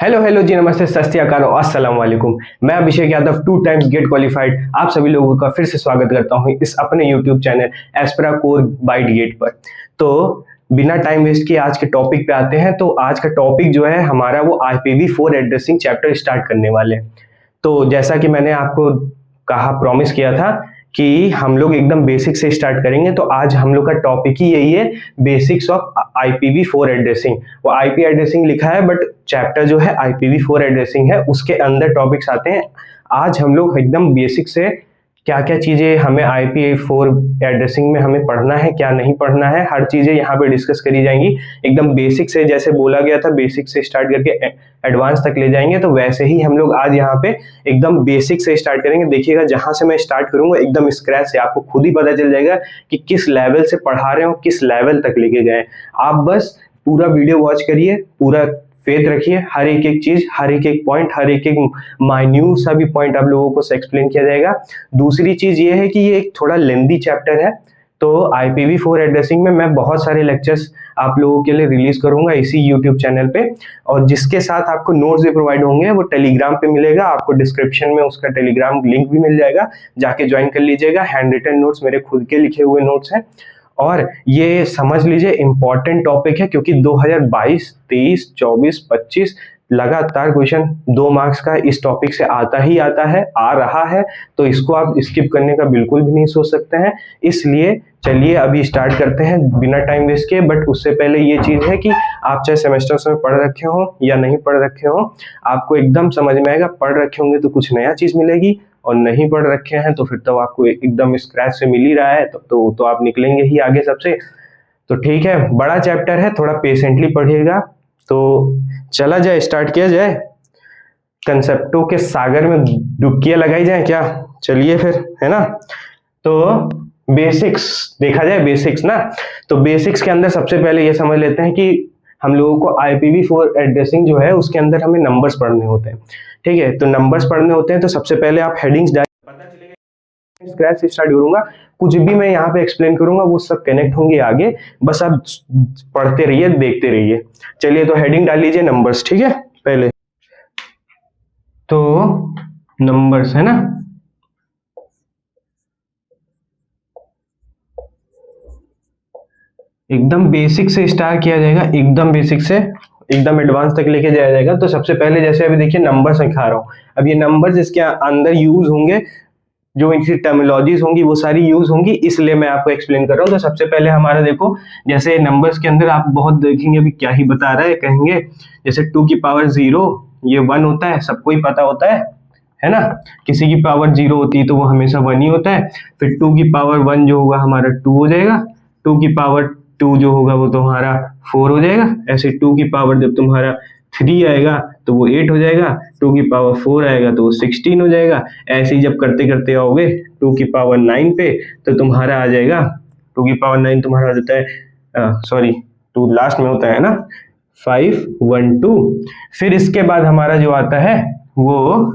Hello hello जी, नमस्ते, सत श्री अकाल, अस्सलाम वालेकुम। मैं Abhishek Yadav 2 times get qualified आप सभी लोगों का फिर से स्वागत करता हूं इस अपने यूट्यूब चैनल एस्पेरा कोर बाइट गेट पर। तो बिना टाइम वेस्ट किए आज के टॉपिक पे आते हैं। तो आज का टॉपिक जो है हमारा वो IPv4 एड्रेसिंग चैप्टर स्टार्ट करने वाले हैं। तो जैसा कि मैंने आपको कहा, प्रॉमिस किया था कि हम लोग एकदम बेसिक से स्टार्ट करेंगे। तो आज हम लोग का टॉपिक ही यही है, बेसिक्स ऑफ IPv4 एड्रेसिंग। वो IP एड्रेसिंग लिखा है बट चैप्टर जो है IPv4 एड्रेसिंग है, उसके अंदर टॉपिक्स आते हैं। आज हम लोग एकदम बेसिक से क्या क्या चीज़ें हमें IPv4 एड्रेसिंग में हमें पढ़ना है, क्या नहीं पढ़ना है, हर चीज़ें यहाँ पे डिस्कस करी जाएंगी। एकदम बेसिक से, जैसे बोला गया था बेसिक से स्टार्ट करके एडवांस तक ले जाएंगे, तो वैसे ही हम लोग आज यहाँ पे एकदम बेसिक से स्टार्ट करेंगे। देखिएगा जहाँ से मैं स्टार्ट करूँगा एकदम स्क्रैच से, आपको खुद ही पता चल जाएगा कि किस लेवल से पढ़ा रहे हो, किस लेवल तक लेके गए। आप बस पूरा वीडियो वॉच करिए, पूरा फेथ रखिए, हर एक एक चीज, हर एक एक पॉइंट, हर एक एक माइन्यूट सा भी पॉइंट आप लोगों को एक्सप्लेन किया जाएगा। दूसरी चीज ये है कि ये एक थोड़ा लेंदी चैप्टर है, तो IPv4 एड्रेसिंग में मैं बहुत सारे लेक्चर्स आप लोगों के लिए रिलीज करूंगा इसी यूट्यूब चैनल पे, और जिसके साथ आपको नोट्स भी प्रोवाइड होंगे। वो टेलीग्राम पे मिलेगा आपको, डिस्क्रिप्शन में उसका टेलीग्राम लिंक भी मिल जाएगा, जाके ज्वाइन कर लीजिएगा। हैंड रिटन नोट्स, मेरे खुद के लिखे हुए नोट्स हैं। और ये समझ लीजिए इम्पॉर्टेंट टॉपिक है, क्योंकि 2022, 23, 24, 25 लगातार क्वेश्चन 2 मार्क्स का इस टॉपिक से आता ही आता है, आ रहा है। तो इसको आप स्किप करने का बिल्कुल भी नहीं सोच सकते हैं। इसलिए चलिए अभी स्टार्ट करते हैं बिना टाइम वेस्ट किए। बट उससे पहले ये चीज है कि आप चाहे सेमेस्टर्स में पढ़ रखे हो या नहीं पढ़ रखे हो, आपको एकदम समझ में आएगा। पढ़ रखे होंगे तो कुछ नया चीज मिलेगी, और नहीं पढ़ रखे हैं तो फिर तो आपको एकदम स्क्रैच से मिल ही रहा है, तो आप निकलेंगे ही आगे सबसे। तो ठीक है, बड़ा चैप्टर है, थोड़ा पेशेंटली पढ़िएगा। तो चला जाए, स्टार्ट किया जाए, कंसेप्टों के सागर में डुबकियां लगाई जाए क्या? चलिए फिर, है ना। तो बेसिक्स देखा जाए, बेसिक्स ना, तो बेसिक्स के अंदर सबसे पहले ये समझ लेते हैं कि हम लोगों को IPv4 एड्रेसिंग जो है उसके अंदर हमें नंबर्स पढ़ने होते हैं। ठीक है, तो नंबर्स पढ़ने होते हैं। तो सबसे पहले आप हेडिंग्स डाल, पता चलेगा स्क्रैच से स्टार्ट करूंगा। कुछ भी मैं यहाँ पे एक्सप्लेन करूंगा वो सब कनेक्ट होंगे आगे, बस आप पढ़ते रहिए, देखते रहिए। चलिए, तो हेडिंग डाल लीजिए नंबर्स। ठीक है, पहले तो नंबर्स है ना, एकदम बेसिक से स्टार्ट किया जाएगा, एकदम बेसिक से एकदम एडवांस तक लेके जाया जाएगा। तो सबसे पहले जैसे अभी देखिए नंबर्स दिखा रहा हूँ। अब ये नंबर्स इसके अंदर यूज होंगे, जो इनकी टर्मिनोलॉजीज होंगी वो सारी यूज होंगी, इसलिए मैं आपको एक्सप्लेन कर रहा हूँ। तो सबसे पहले हमारा देखो, जैसे नंबर्स के अंदर आप बहुत देखेंगे, अभी क्या ही बता रहा है, कहेंगे जैसे 2 की पावर 0 ये 1 होता है, सबको ही पता होता है ना। किसी की पावर 0 होती है तो वो हमेशा 1 ही होता है। फिर 2 की पावर 1 जो होगा हमारा 2 हो जाएगा, 2 की पावर 2 जो होगा वो तुम्हारा 4 हो जाएगा। ऐसे 2 की पावर जब तुम्हारा 3 आएगा तो वो 8 हो जाएगा, 2 की पावर 4 आएगा तो वो 16 हो जाएगा। ऐसे ही जब करते करते आओगे 2 की पावर 9 पे, तो तुम्हारा आ जाएगा 2 की पावर 9 तुम्हारा आ जाता है, सॉरी 2 लास्ट में होता है ना, 5, 1, 2। फिर इसके बाद हमारा जो आता है वो,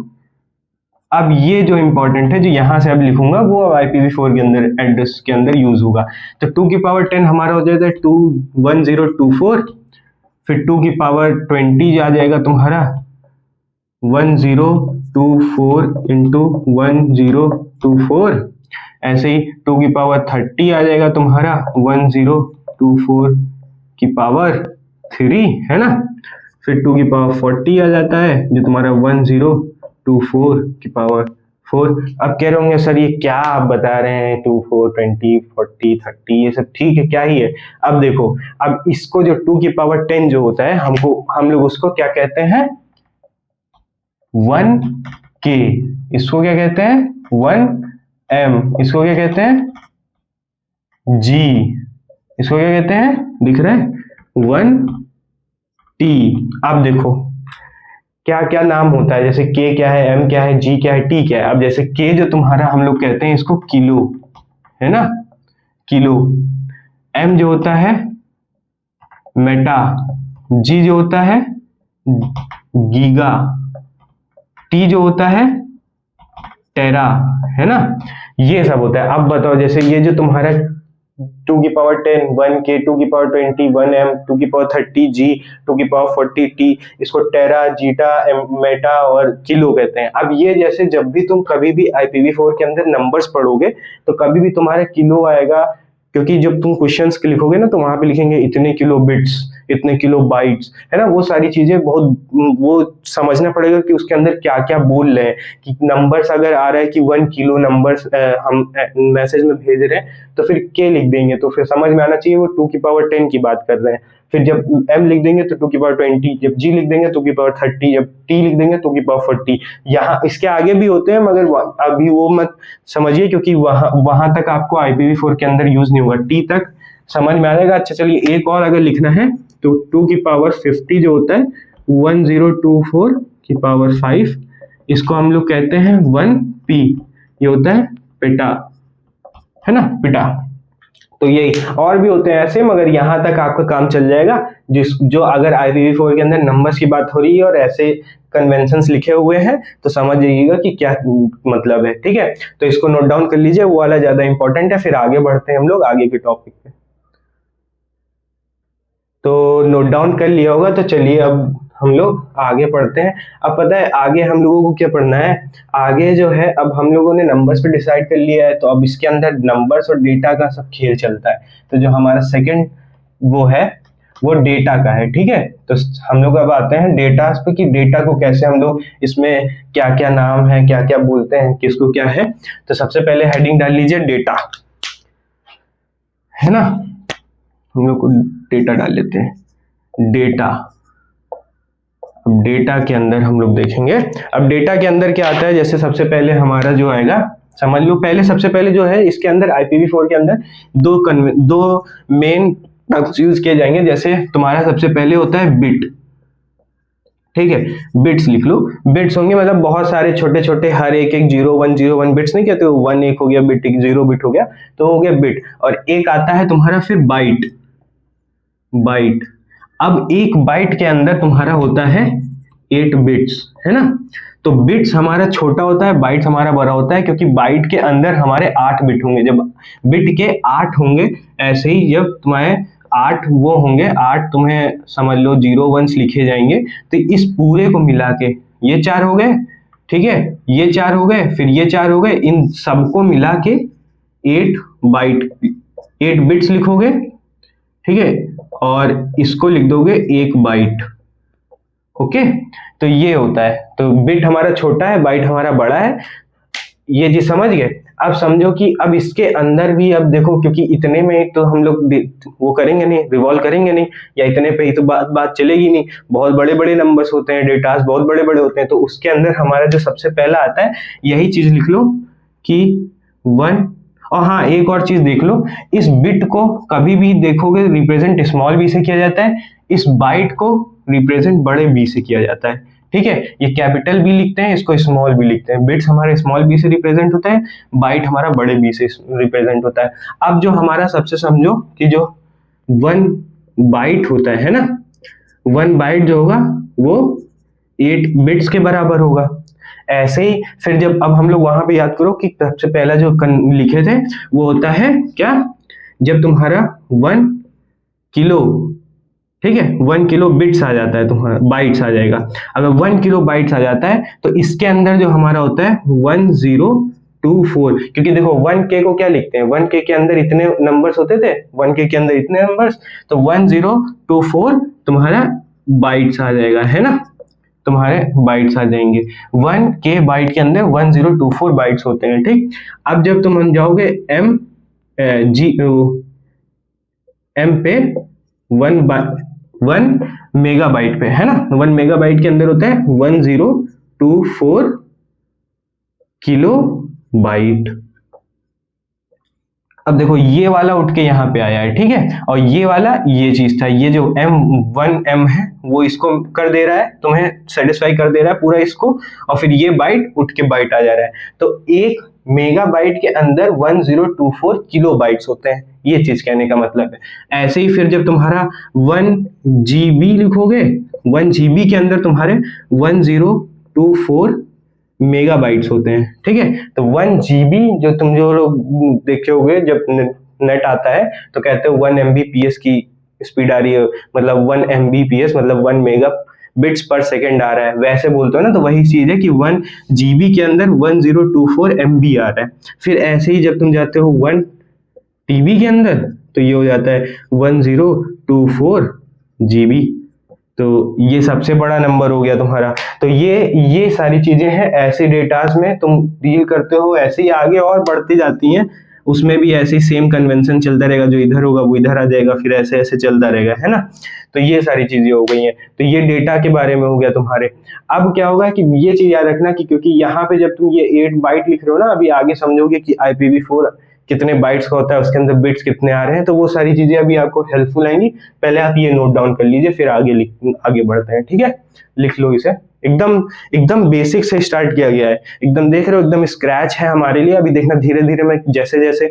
अब ये जो इंपॉर्टेंट है, जो यहां से अब लिखूंगा वो IPv4 के अंदर एड्रेस के अंदर यूज होगा। तो 2 की पावर 10 हमारा हो जाएगा 21024। फिर 2 की पावर 20 आ जाएगा तुम्हारा 1024 इंटू 1024। ऐसे ही 2 की पावर 30 आ जाएगा तुम्हारा 1024 की पावर 3, है ना। फिर 2 की पावर 40 आ जाता है, जो तुम्हारा 1024 की पावर 4। अब कह रहे होंगे सर ये क्या आप बता रहे हैं, 2, 4, 20, 40, 30 ये सब ठीक है, क्या ही है। अब देखो, अब इसको जो 2 की पावर 10 जो होता है, हम लोग उसको क्या कहते हैं, 1K। इसको क्या कहते हैं, 1M। इसको क्या कहते हैं, G। इसको क्या कहते हैं, दिख रहा है, 1T। अब देखो क्या क्या नाम होता है, जैसे K क्या है, M क्या है, G क्या है, T क्या है। अब जैसे K जो तुम्हारा हम लोग कहते हैं इसको किलो, है ना, किलो। M जो होता है मेटा, G जो होता है गीगा, T जो होता है टेरा, है ना। ये सब होता है। अब बताओ, जैसे ये जो तुम्हारा टू की पावर 10 1k, टू की पावर 20 1m, टू की पावर 30 g, टू की पावर 40 t। इसको टेरा, जीटा, मेटा और किलो कहते हैं। अब ये जैसे जब भी तुम कभी भी IPv4 के अंदर नंबर्स पढ़ोगे तो कभी भी तुम्हारा किलो आएगा, क्योंकि जब तुम क्वेश्चंस लिखोगे ना तो वहां पे लिखेंगे इतने किलो बिट्स, इतने किलो बाइट्स, है ना। वो सारी चीजें बहुत वो समझना पड़ेगा कि उसके अंदर क्या क्या बोल रहे हैं। कि नंबर्स अगर आ रहा है कि 1 किलो नंबर्स हम मैसेज में भेज रहे हैं तो फिर के लिख देंगे तो फिर समझ में आना चाहिए वो 2 की पावर 10 की बात कर रहे हैं। फिर जब m लिख देंगे तो 2 की पावर 20, जब g लिख देंगे 2 की पावर 30, जब t लिख देंगे 2 की पावर 40। यहाँ इसके आगे भी होते हैं मगर अभी वो मत समझिए, क्योंकि वहां तक आपको IPv4 के अंदर यूज नहीं होगा। t तक समझ में आएगा। अच्छा चलिए एक और अगर लिखना है तो 2 की पावर 50 जो होता है 1024 की पावर 5, इसको हम लोग कहते हैं 1p। ये होता है पेटा, है ना, पिटा। तो यही और भी होते हैं ऐसे, मगर यहाँ तक आपका काम चल जाएगा। जो अगर IPv4 के अंदर नंबर्स की बात हो रही है और ऐसे कन्वेंशंस लिखे हुए हैं तो समझ जाइएगा कि क्या मतलब है, ठीक है। तो इसको नोट डाउन कर लीजिए, वो वाला ज्यादा इंपॉर्टेंट है। फिर आगे बढ़ते हैं हम लोग आगे के टॉपिक पे। तो नोट डाउन कर लिया होगा, तो चलिए अब हम लोग आगे पढ़ते हैं। अब पता है आगे हम लोगों को क्या पढ़ना है। आगे जो है अब हम लोगों ने नंबर्स पे डिसाइड कर लिया है, तो अब इसके अंदर नंबर्स और डेटा का सब खेल चलता है। तो जो हमारा सेकंड वो है वो डेटा का है, ठीक है। तो हम लोग अब आते हैं डेटा पे कि डेटा को कैसे हम लोग इसमें क्या क्या नाम है, क्या क्या बोलते हैं, किसको क्या है। तो सबसे पहले हेडिंग डाल लीजिए डेटा, है ना। हम लोग को डेटा डाल लेते हैं, डेटा। अब डेटा के अंदर हम लोग देखेंगे। अब डेटा के अंदर क्या आता है, जैसे सबसे पहले हमारा जो आएगा, समझ लो पहले सबसे पहले जो है इसके अंदर IPv4 के अंदर दो मेन टर्म्स यूज किए जाएंगे। जैसे तुम्हारा सबसे पहले होता है बिट, ठीक है, बिट्स लिख लो। बिट्स होंगे मतलब बहुत सारे छोटे छोटे, हर एक 0101 बिट्स नहीं कहते हो, 1 एक हो गया बिट, 0 बिट हो गया, तो हो गया बिट। और एक आता है तुम्हारा फिर बाइट, बाइट। अब एक बाइट के अंदर तुम्हारा होता है 8 बिट्स, है ना। तो बिट्स हमारा छोटा होता है, बाइट्स हमारा बड़ा होता है, क्योंकि बाइट के अंदर हमारे 8 बिट होंगे। जब बिट के 8 होंगे, ऐसे ही जब तुम्हारे 8 वो होंगे, 8 तुम्हें समझ लो 0 1s लिखे जाएंगे। तो इस पूरे को मिला के ये 4 हो गए, ठीक है, ये 4 हो गए, फिर ये 4 हो गए, इन सबको मिला के 8 बाइट, 8 बिट्स लिखोगे, ठीक है, और इसको लिख दोगे 1 बाइट। ओके, तो ये होता है। तो बिट हमारा छोटा है, बाइट हमारा बड़ा है, ये जी समझ गए। अब समझो कि अब इसके अंदर भी अब देखो, क्योंकि इतने में तो हम लोग वो करेंगे नहीं, रिवॉल्व करेंगे नहीं, या इतने पे ही तो बात चलेगी नहीं। बहुत बड़े बड़े नंबर्स होते हैं, डेटास बहुत बड़े बड़े होते हैं। तो उसके अंदर हमारा जो सबसे पहला आता है, यही चीज लिख लो कि 1। और हाँ, एक और चीज देख लो, इस बिट को कभी भी देखोगे रिप्रेजेंट स्मॉल बी से किया जाता है, इस बाइट को रिप्रेजेंट बड़े बी से किया जाता है, ठीक है। ये कैपिटल बी लिखते हैं, इसको स्मॉल बी लिखते हैं। बिट्स हमारे स्मॉल बी से रिप्रेजेंट होता है, बाइट हमारा बड़े बी से रिप्रेजेंट होता है। अब जो हमारा सबसे समझो कि जो 1 बाइट होता है ना, 1 बाइट जो होगा वो 8 बिट्स के बराबर होगा। ऐसे ही फिर जब अब हम लोग वहां पे याद करो कि सबसे पहला जो लिखे थे वो होता है क्या, जब तुम्हारा 1 किलो, ठीक है, 1 किलो बिट्स आ जाता है, तुम्हारा बाइट्स आ जाएगा। अगर 1 किलो बाइट्स आ जाता है तो इसके अंदर जो हमारा होता है 1024, क्योंकि देखो 1k को क्या लिखते हैं, 1k के अंदर इतने नंबर्स होते थे, 1k के अंदर इतने नंबर्स, तो 1024 तुम्हारा बाइट्स आ जाएगा, है ना, तुम्हारे बाइट्स आ जाएंगे। 1k बाइट के अंदर 1024 बाइट्स होते हैं, ठीक। अब जब तुम जाओगे एम पे 1 मेगाबाइट पे, है ना, 1 मेगाबाइट के अंदर होता है 1024 किलो बाइट। अब देखो ये वाला उठ के यहाँ पे आया है, ठीक है, और ये वाला ये चीज था, ये जो M1M है वो इसको कर दे रहा है, तुम्हें सेटिस्फाई कर दे रहा है पूरा इसको, और फिर ये बाइट उठ के बाइट आ जा रहा है। तो 1 मेगाबाइट के अंदर 1024 किलो बाइट्स होते हैं, ये चीज कहने का मतलब है। ऐसे ही फिर जब तुम्हारा 1 GB लिखोगे, 1 GB के अंदर तुम्हारे 1024 मेगाबाइट्स होते हैं, ठीक है। तो 1 GB जो तुम जो लोग देखे होगे जब नेट आता है तो कहते हैं 1 Mbps की स्पीड आ रही है, मतलब 1 Mbps मतलब 1 मेगा बिट्स पर सेकेंड आ रहा है, वैसे बोलते हो ना, तो वही चीज है कि 1 GB के अंदर 1024 MB आ रहा है। फिर ऐसे ही जब तुम जाते हो 1 TB के अंदर तो ये हो जाता है 1024 GB। तो ये सबसे बड़ा नंबर हो गया तुम्हारा। तो ये सारी चीजें हैं, ऐसे डेटास में तुम डील करते हो, ऐसे ही आगे और बढ़ती जाती हैं, उसमें भी ऐसे ही सेम कन्वेंशन चलता रहेगा, जो इधर होगा वो इधर आ जाएगा, फिर ऐसे ऐसे चलता रहेगा, है ना। तो ये सारी चीजें हो गई हैं, तो ये डेटा के बारे में हो गया तुम्हारे। अब क्या होगा कि ये चीज याद रखना कि क्योंकि यहाँ पे जब तुम ये 8 बाइट लिख रहे हो ना, अभी आगे समझोगे कि IPv4 कितने बाइट्स का होता है, उसके अंदर बिट्स कितने आ रहे हैं, तो वो सारी चीजें अभी आपको हेल्पफुल आएंगी। पहले आप ये नोट डाउन कर लीजिए, फिर आगे बढ़ते हैं, ठीक है। लिख लो इसे, एकदम एकदम बेसिक से स्टार्ट किया गया है, एकदम देख रहे हो, एकदम स्क्रैच है हमारे लिए। अभी देखना धीरे धीरे मैं जैसे जैसे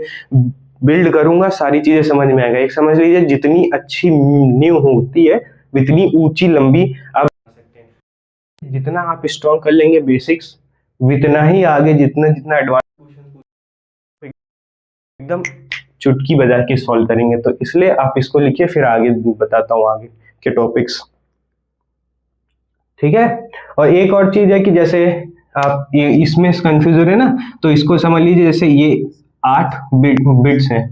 बिल्ड करूंगा सारी चीजें समझ में आएगा। एक समझ लीजिए, जितनी अच्छी नींव होती है उतनी ऊंची लंबी आप सकते हैं। जितना आप स्ट्रॉन्ग कर लेंगे बेसिक्स, उतना ही आगे जितना जितना एडवांस एकदम चुटकी बजा के सॉल्व करेंगे। तो इसलिए आप इसको लिखिए, फिर आगे बताता हूँ आगे के टॉपिक्स, ठीक है। और एक और चीज है कि जैसे आप ये इसमें कंफ्यूज हो रहे हैं ना, तो इसको समझ लीजिए, जैसे ये 8 बिट्स हैं,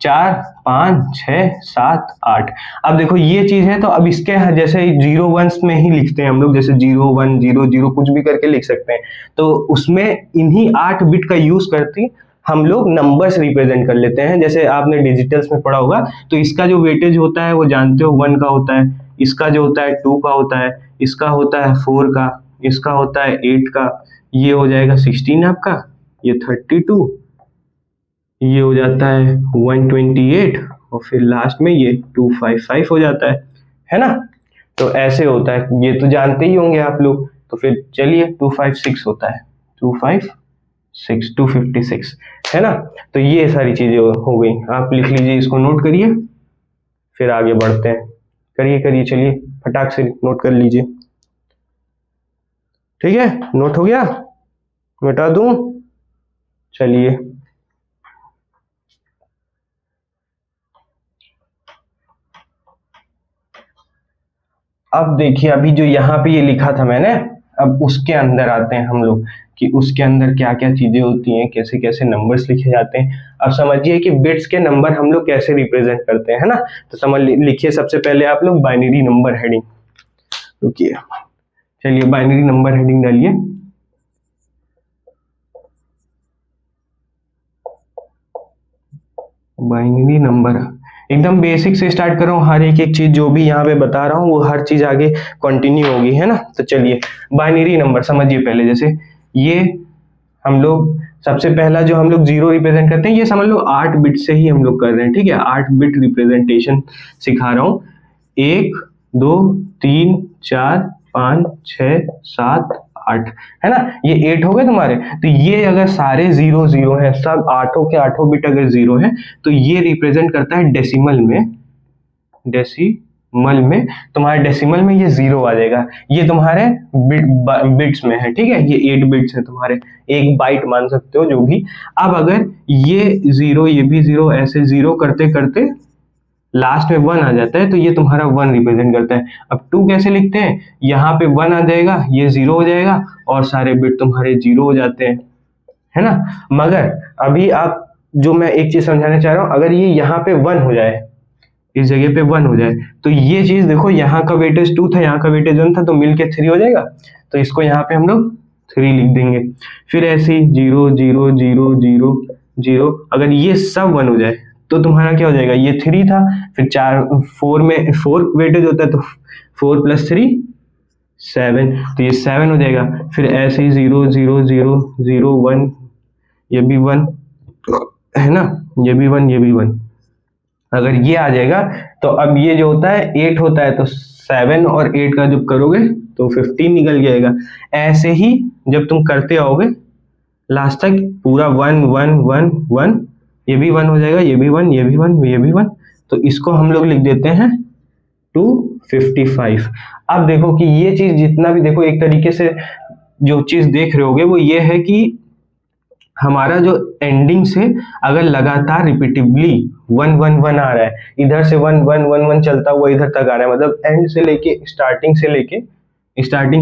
4 5 6 7 8। अब देखो ये चीज है, तो अब इसके जैसे 0 1 में ही लिखते हैं हम लोग, जैसे 0 1 0 0 कुछ भी करके लिख सकते हैं। तो उसमें इन्हीं 8 बिट का यूज करती हम लोग नंबर्स रिप्रेजेंट कर लेते हैं। जैसे आपने डिजिटल्स में पढ़ा होगा, तो इसका जो वेटेज होता है वो जानते हो 1 का होता है, इसका जो होता है 2 का होता है, इसका होता है 4 का, इसका होता है 8 का, ये हो जाएगा 16 आपका, ये 32, ये हो जाता है 128, और फिर लास्ट में ये 255 हो जाता है ना। तो ऐसे होता है, ये तो जानते ही होंगे आप लोग। तो फिर चलिए 256 होता है, 256 256, है ना। तो ये सारी चीजें हो गई, आप लिख लीजिए, इसको नोट करिए, फिर आगे बढ़ते हैं। करिए करिए, चलिए फटाक से नोट कर लीजिए, ठीक है। नोट हो गया, मिटा दूं, चलिए। अब देखिए, अभी जो यहाँ पे ये लिखा था मैंने, अब उसके अंदर आते हैं हम लोग कि उसके अंदर क्या क्या चीजें होती हैं, कैसे कैसे नंबर्स लिखे जाते हैं। अब समझिए कि बिट्स के नंबर हम लोग कैसे रिप्रेजेंट करते हैं, है ना। तो समझ लिखिए, सबसे पहले आप लोग बाइनरी नंबर हेडिंग, रुकिए, चलिए बाइनरी नंबर हेडिंग डालिए। बाइनरी नंबर एकदम बेसिक से स्टार्ट कर रहा हूँ, हर एक चीज जो भी यहाँ पे बता रहा हूँ वो हर चीज आगे कंटिन्यू होगी, है ना। तो चलिए बाइनरी नंबर समझिए पहले। जैसे ये हम लोग सबसे पहला जो हम लोग 0 रिप्रेजेंट करते हैं, ये समझ लो 8 बिट से ही हम लोग कर रहे हैं, ठीक है। 8 बिट रिप्रेजेंटेशन सिखा रहा हूँ। 1 2 3 4 5 6 7 8, है ना। ये 8 हो गए तुम्हारे। तो ये अगर सारे 0 0 हैं, सब 8 के 8 बिट अगर 0 है, तो ये रिप्रेजेंट करता है डेसिमल में। डेसिमल में तुम्हारे डेसिमल में ये 0 आ जाएगा। ये तुम्हारे बिट्स में है, ठीक है। ये 8 बिट्स है तुम्हारे, एक बाइट मान सकते हो जो भी। अब अगर ये 0 ये भी 0, ऐसे 0 करते करते लास्ट में 1 आ जाता है, तो ये तुम्हारा 1 रिप्रेजेंट करता है। अब 2 कैसे लिखते हैं, यहाँ पे 1 आ जाएगा, ये 0 हो जाएगा, और सारे बिट तुम्हारे 0 हो जाते हैं, है ना। मगर अभी आप जो मैं एक चीज समझाना चाह रहा हूँ, अगर ये यहाँ पे 1 हो जाए, इस जगह पे 1 हो जाए, तो ये चीज देखो, यहाँ का वेटेज 2 था, यहाँ का वेटेज 1 था, तो मिलके 3 हो जाएगा। तो इसको यहाँ पे हम लोग 3 लिख देंगे। फिर ऐसे ही 0 0 0 0 0, अगर ये सब 1 हो जाए तो तुम्हारा क्या हो जाएगा, ये 3 था, फिर 4 में 4 वेटेज होता है, तो 4 + 3 7, तो ये 7 हो जाएगा। फिर ऐसे ही 0 0 0 0 1, ये भी 1 है ना, ये भी 1 ये भी 1। अगर ये आ जाएगा तो अब ये जो होता है 8 होता है, तो 7 और 8 का जब करोगे तो 15 निकल जाएगा। ऐसे ही जब तुम करते आओगे लास्ट तक पूरा 1 1 1 1, ये भी 1 हो जाएगा, ये भी 1 ये भी 1 ये भी 1, तो इसको हम लोग लिख देते हैं 255। अब देखो कि ये चीज जितना भी देखो, एक तरीके से जो चीज देख रहे होगे वो ये है कि हमारा जो एंडिंग से अगर लगातार रिपीटिवली 1 1 1 आ रहा है, इधर से 1 1 1 1 चलता हुआ इधर तक आ रहा है, मतलब एंड से लेके स्टार्टिंग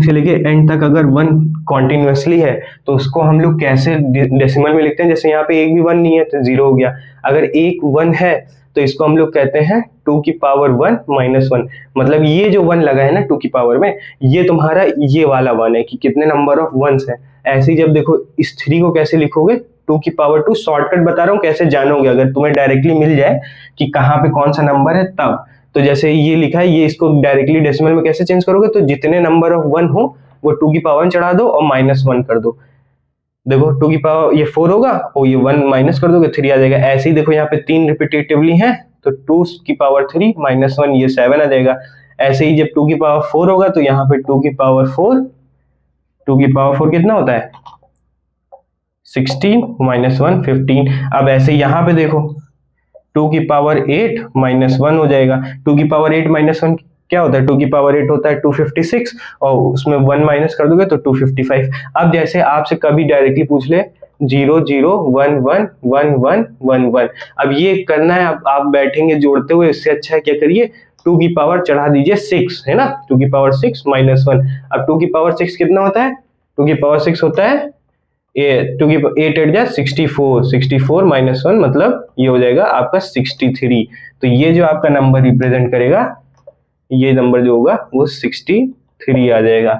से लेके एंड तक अगर 1 कॉन्टिन्यूसली है तो उसको हम लोग कैसे डेसिमल में लिखते हैं। जैसे यहाँ पे एक भी 1 नहीं है तो 0 हो गया। अगर एक 1 है तो इसको हम लोग कहते हैं 2 की पावर 1 माइनस 1। मतलब ये जो 1 लगा है ना 2 की पावर में, ये तुम्हारा ये वाला 1 है कि कितने नंबर ऑफ 1s है। ऐसे ही जब देखो इस 3 को कैसे लिखोगे, 2 की पावर 2। शॉर्टकट बता रहा हूँ कैसे जानोगे, अगर तुम्हें डायरेक्टली मिल जाए कि कहाँ पे कौन सा नंबर है तब। तो जैसे ये लिखा है, ये इसको डायरेक्टली डेसिमल में कैसे चेंज करोगे, तो जितने नंबर ऑफ 1 हो वो 2 की पावर चढ़ा दो और -1 कर दो। देखो 2 की पावर ये 4 होगा और ये 1 माइनस कर दोगे 3 आ जाएगा। ऐसे ही देखो यहाँ पे 3 रिपीटेटिवली है तो 2 की पावर 3 -1 ये 7 आ जाएगा। ऐसे ही जब 2 की पावर 4 होगा तो यहाँ पे 2 की पावर 4, 2 की पावर 4 कितना होता है 16 -1 15। अब ऐसे यहाँ पे देखो 2 की पावर 8 -1 हो जाएगा। 2 की पावर 8 -1 क्या होता है, 2 की पावर 8 होता है 256 और उसमें 1 माइनस कर दोगे तो 255। अब जैसे आपसे कभी डायरेक्टली पूछ ले 0 0 1 1 1 1 1 1, अब ये करना है, आप बैठेंगे जोड़ते हुए, इससे अच्छा है क्या करिए 2 की पावर चढ़ा दीजिए 6, है ना, 2 की पावर 6 -1। अब 2 की पावर 6 कितना होता है, 2 की पावर 6 होता है 2 की 8 8 जा 64, 64 -1 मतलब ये हो जाएगा आपका 63। तो ये जो आपका नंबर रिप्रेजेंट करेगा, ये नंबर जो होगा वो 63 आ जाएगा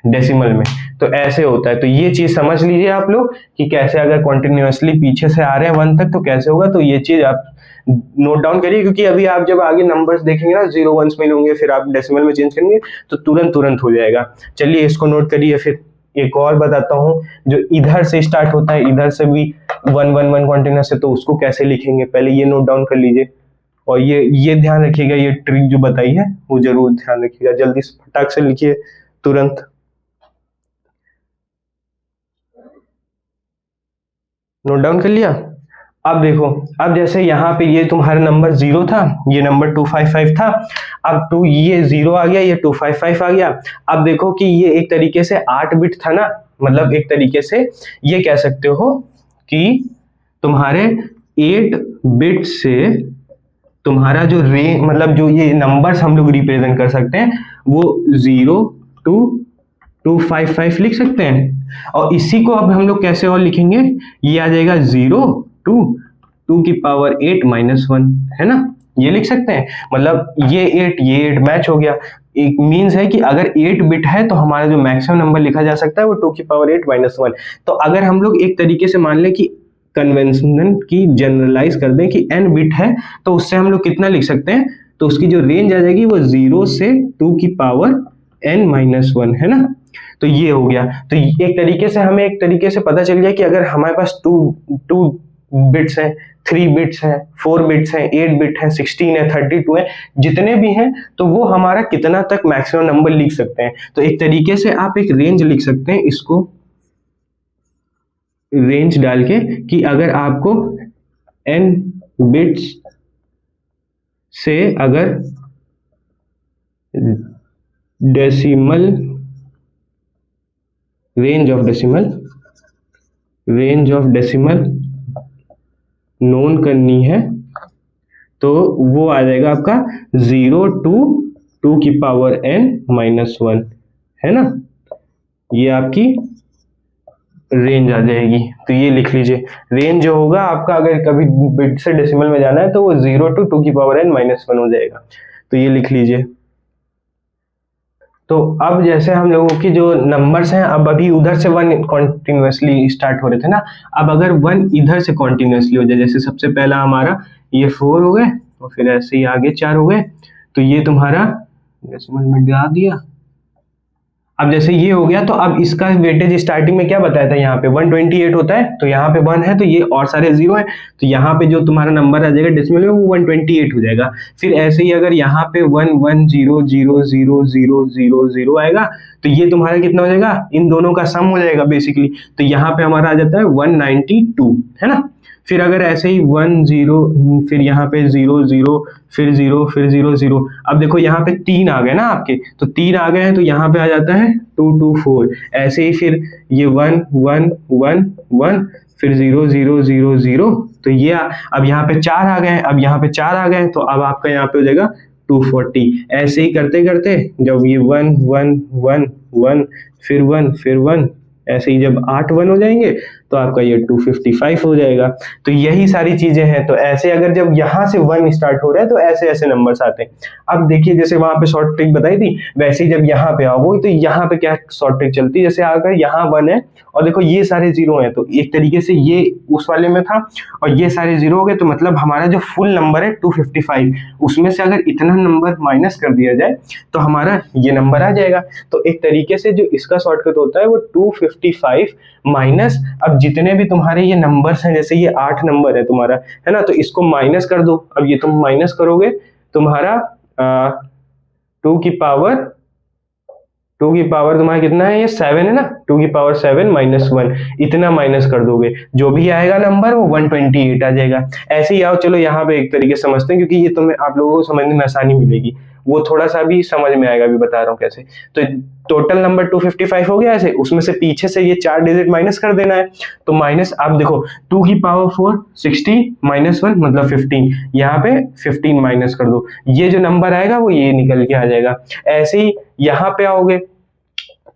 डेसिमल में। तो ऐसे होता है। तो ये चीज समझ लीजिए आप लोग कि कैसे अगर कॉन्टिन्यूसली पीछे से आ रहे हैं 1 तक तो कैसे होगा। तो ये चीज आप नोट डाउन करिए, क्योंकि अभी आप जब आगे नंबर्स देखेंगे ना 0 1s में होंगे, फिर आप डेसिमल में चेंज करेंगे तो तुरंत हो जाएगा। चलिए इसको नोट करिए। फिर एक और बताता हूँ, जो इधर से स्टार्ट होता है, इधर से भी 1 1 1 कॉन्टिन्यूस है, तो उसको कैसे लिखेंगे पहले ये नोट डाउन कर लीजिए। और ये ध्यान रखिएगा, ये ट्रिक जो बताई है वो जरूर ध्यान रखिएगा। जल्दी से फटाक से लिखिए तुरंत। नोट डाउन कर लिया। अब देखो, अब जैसे यहाँ पे ये तुम्हारा नंबर 0 था, ये नंबर 255 था। अब ये 0 आ गया, ये 255 आ गया। अब देखो कि ये एक तरीके से 8 बिट था ना, मतलब एक तरीके से ये कह सकते हो कि तुम्हारे 8 बिट से तुम्हारा जो मतलब जो ये नंबर्स हम लोग रिप्रेजेंट कर सकते हैं वो 0 2 255 लिख सकते हैं। और इसी को अब हम लोग कैसे और लिखेंगे, ये आ जाएगा 0 2 2 की पावर 8 -1, है ना, ये लिख सकते हैं। मतलब ये 8 मैच हो गया। एक मीन्स है कि अगर 8 बिट है तो हमारा जो मैक्सिमम नंबर लिखा जा सकता है वो 2 की पावर 8 -1। तो अगर हम लोग एक तरीके से मान लें कि कन्वेंशनल की जनरलाइज कर दें कि n बिट है, तो उससे हम लोग कितना लिख सकते हैं, तो उसकी जो रेंज आ जाएगी वो 0 से 2 की पावर n -1, है ना। तो ये हो गया। तो एक तरीके से हमें एक तरीके से पता चल गया कि अगर हमारे पास 2 बिट्स हैं, 3 बिट्स हैं, 4 बिट्स हैं, 8 बिट है, 16 है, 32 है, जितने भी हैं, तो वो हमारा कितना तक मैक्सिमम नंबर लिख सकते हैं। तो एक तरीके से आप एक रेंज लिख सकते हैं, इसको रेंज डाल के, कि अगर आपको n बिट्स से अगर decimal range of decimal known करनी है तो वो आ जाएगा आपका 0 to 2 की पावर n -1, है ना। ये आपकी रेंज आ जाएगी। तो ये लिख लीजिए, रेंज जो होगा आपका अगर कभी बिट से डेसिमल में जाना है तो वो 0 to 2 की पावर n -1 हो जाएगा। तो ये लिख लीजिए। तो अब जैसे हम लोगों की जो नंबर्स हैं, अब अभी उधर से 1 कॉन्टिन्यूसली स्टार्ट हो रहे थे ना, अब अगर 1 इधर से कॉन्टिन्यूसली हो जाए, जैसे सबसे पहला हमारा ये 4 हो गए और फिर ऐसे ही आगे 4 हो गए, तो ये तुम्हारा डेसिमल में गिरा दिया। अब जैसे ये हो गया, तो अब इसका वेटेज स्टार्टिंग में क्या बताया था, यहाँ पे 128 होता है, तो यहाँ पे 1 है तो ये और सारे 0 है, तो यहाँ पे जो तुम्हारा नंबर आ जाएगा डेसिमल में वो 128 हो जाएगा। फिर ऐसे ही अगर यहाँ पे 1 1 0 0 0 0 0 0 आएगा तो ये तुम्हारा कितना हो जाएगा, इन दोनों का सम हो जाएगा बेसिकली। तो यहाँ पे हमारा आ जाता है 192, है ना। फिर अगर ऐसे ही 1 0 फिर यहाँ पे 0 0 फिर 0 फिर 0 0, अब देखो यहाँ पे 3 आ गए ना आपके, तो 3 आ गए हैं तो यहाँ पे आ जाता है 2 2 4। ऐसे ही फिर ये 1 1 1 1, फिर 0 0 0 0, तो ये अब यहाँ पे 4 आ गए, अब यहाँ पे 4 आ गए, तो अब आपका यहाँ पे हो जाएगा 240। ऐसे ही करते करते जब ये 1 1 1 1 फिर 1 फिर 1, ऐसे ही जब 8 1 हो जाएंगे तो आपका ये 255 हो जाएगा। तो यही सारी चीजें हैं। तो ऐसे अगर जब यहाँ से 1 स्टार्ट हो रहा है तो ऐसे ऐसे नंबर्स आते हैं। अब देखिए जैसे वहां पे शॉर्ट ट्रिक बताई थी, वैसे ही जब यहाँ पे आओगे तो यहाँ पे क्या शॉर्ट ट्रिक चलती है, जैसे अगर यहाँ 1 है और देखो ये सारे 0 हैं, तो एक तरीके से ये उस वाले में था और ये सारे 0 हो गए, तो मतलब हमारा जो फुल नंबर है 255, उसमें से अगर इतना नंबर माइनस कर दिया जाए तो हमारा ये नंबर आ जाएगा। तो एक तरीके से जो इसका शॉर्टकट होता है वो 255 माइनस, अब जितने भी तुम्हारे ये नंबर्स हैं, जैसे ये 8 नंबर है तुम्हारा, है ना, तो इसको माइनस कर दो। अब ये तुम माइनस करोगे तुम्हारा 2 की पावर तुम्हारा कितना है, ये 7 है ना, 2 की पावर 7 माइनस 1, इतना माइनस कर दोगे, जो भी आएगा नंबर वो 128 आ जाएगा। ऐसे ही आओ, चलो यहाँ पे एक तरीके से समझते हैं, क्योंकि ये तुम्हें आप लोगों को समझने में आसानी मिलेगी, वो थोड़ा सा भी समझ में आएगा, अभी बता रहा हूँ कैसे। तो टोटल नंबर 255 हो गया, ऐसे उसमें से पीछे से ये 4 डिजिट माइनस कर देना है। तो माइनस, आप देखो 2 की पावर 4 60 माइनस 1 मतलब 15, यहाँ पे 15 माइनस कर दो, ये जो नंबर आएगा वो ये निकल के आ जाएगा। ऐसे ही यहाँ पे आओगे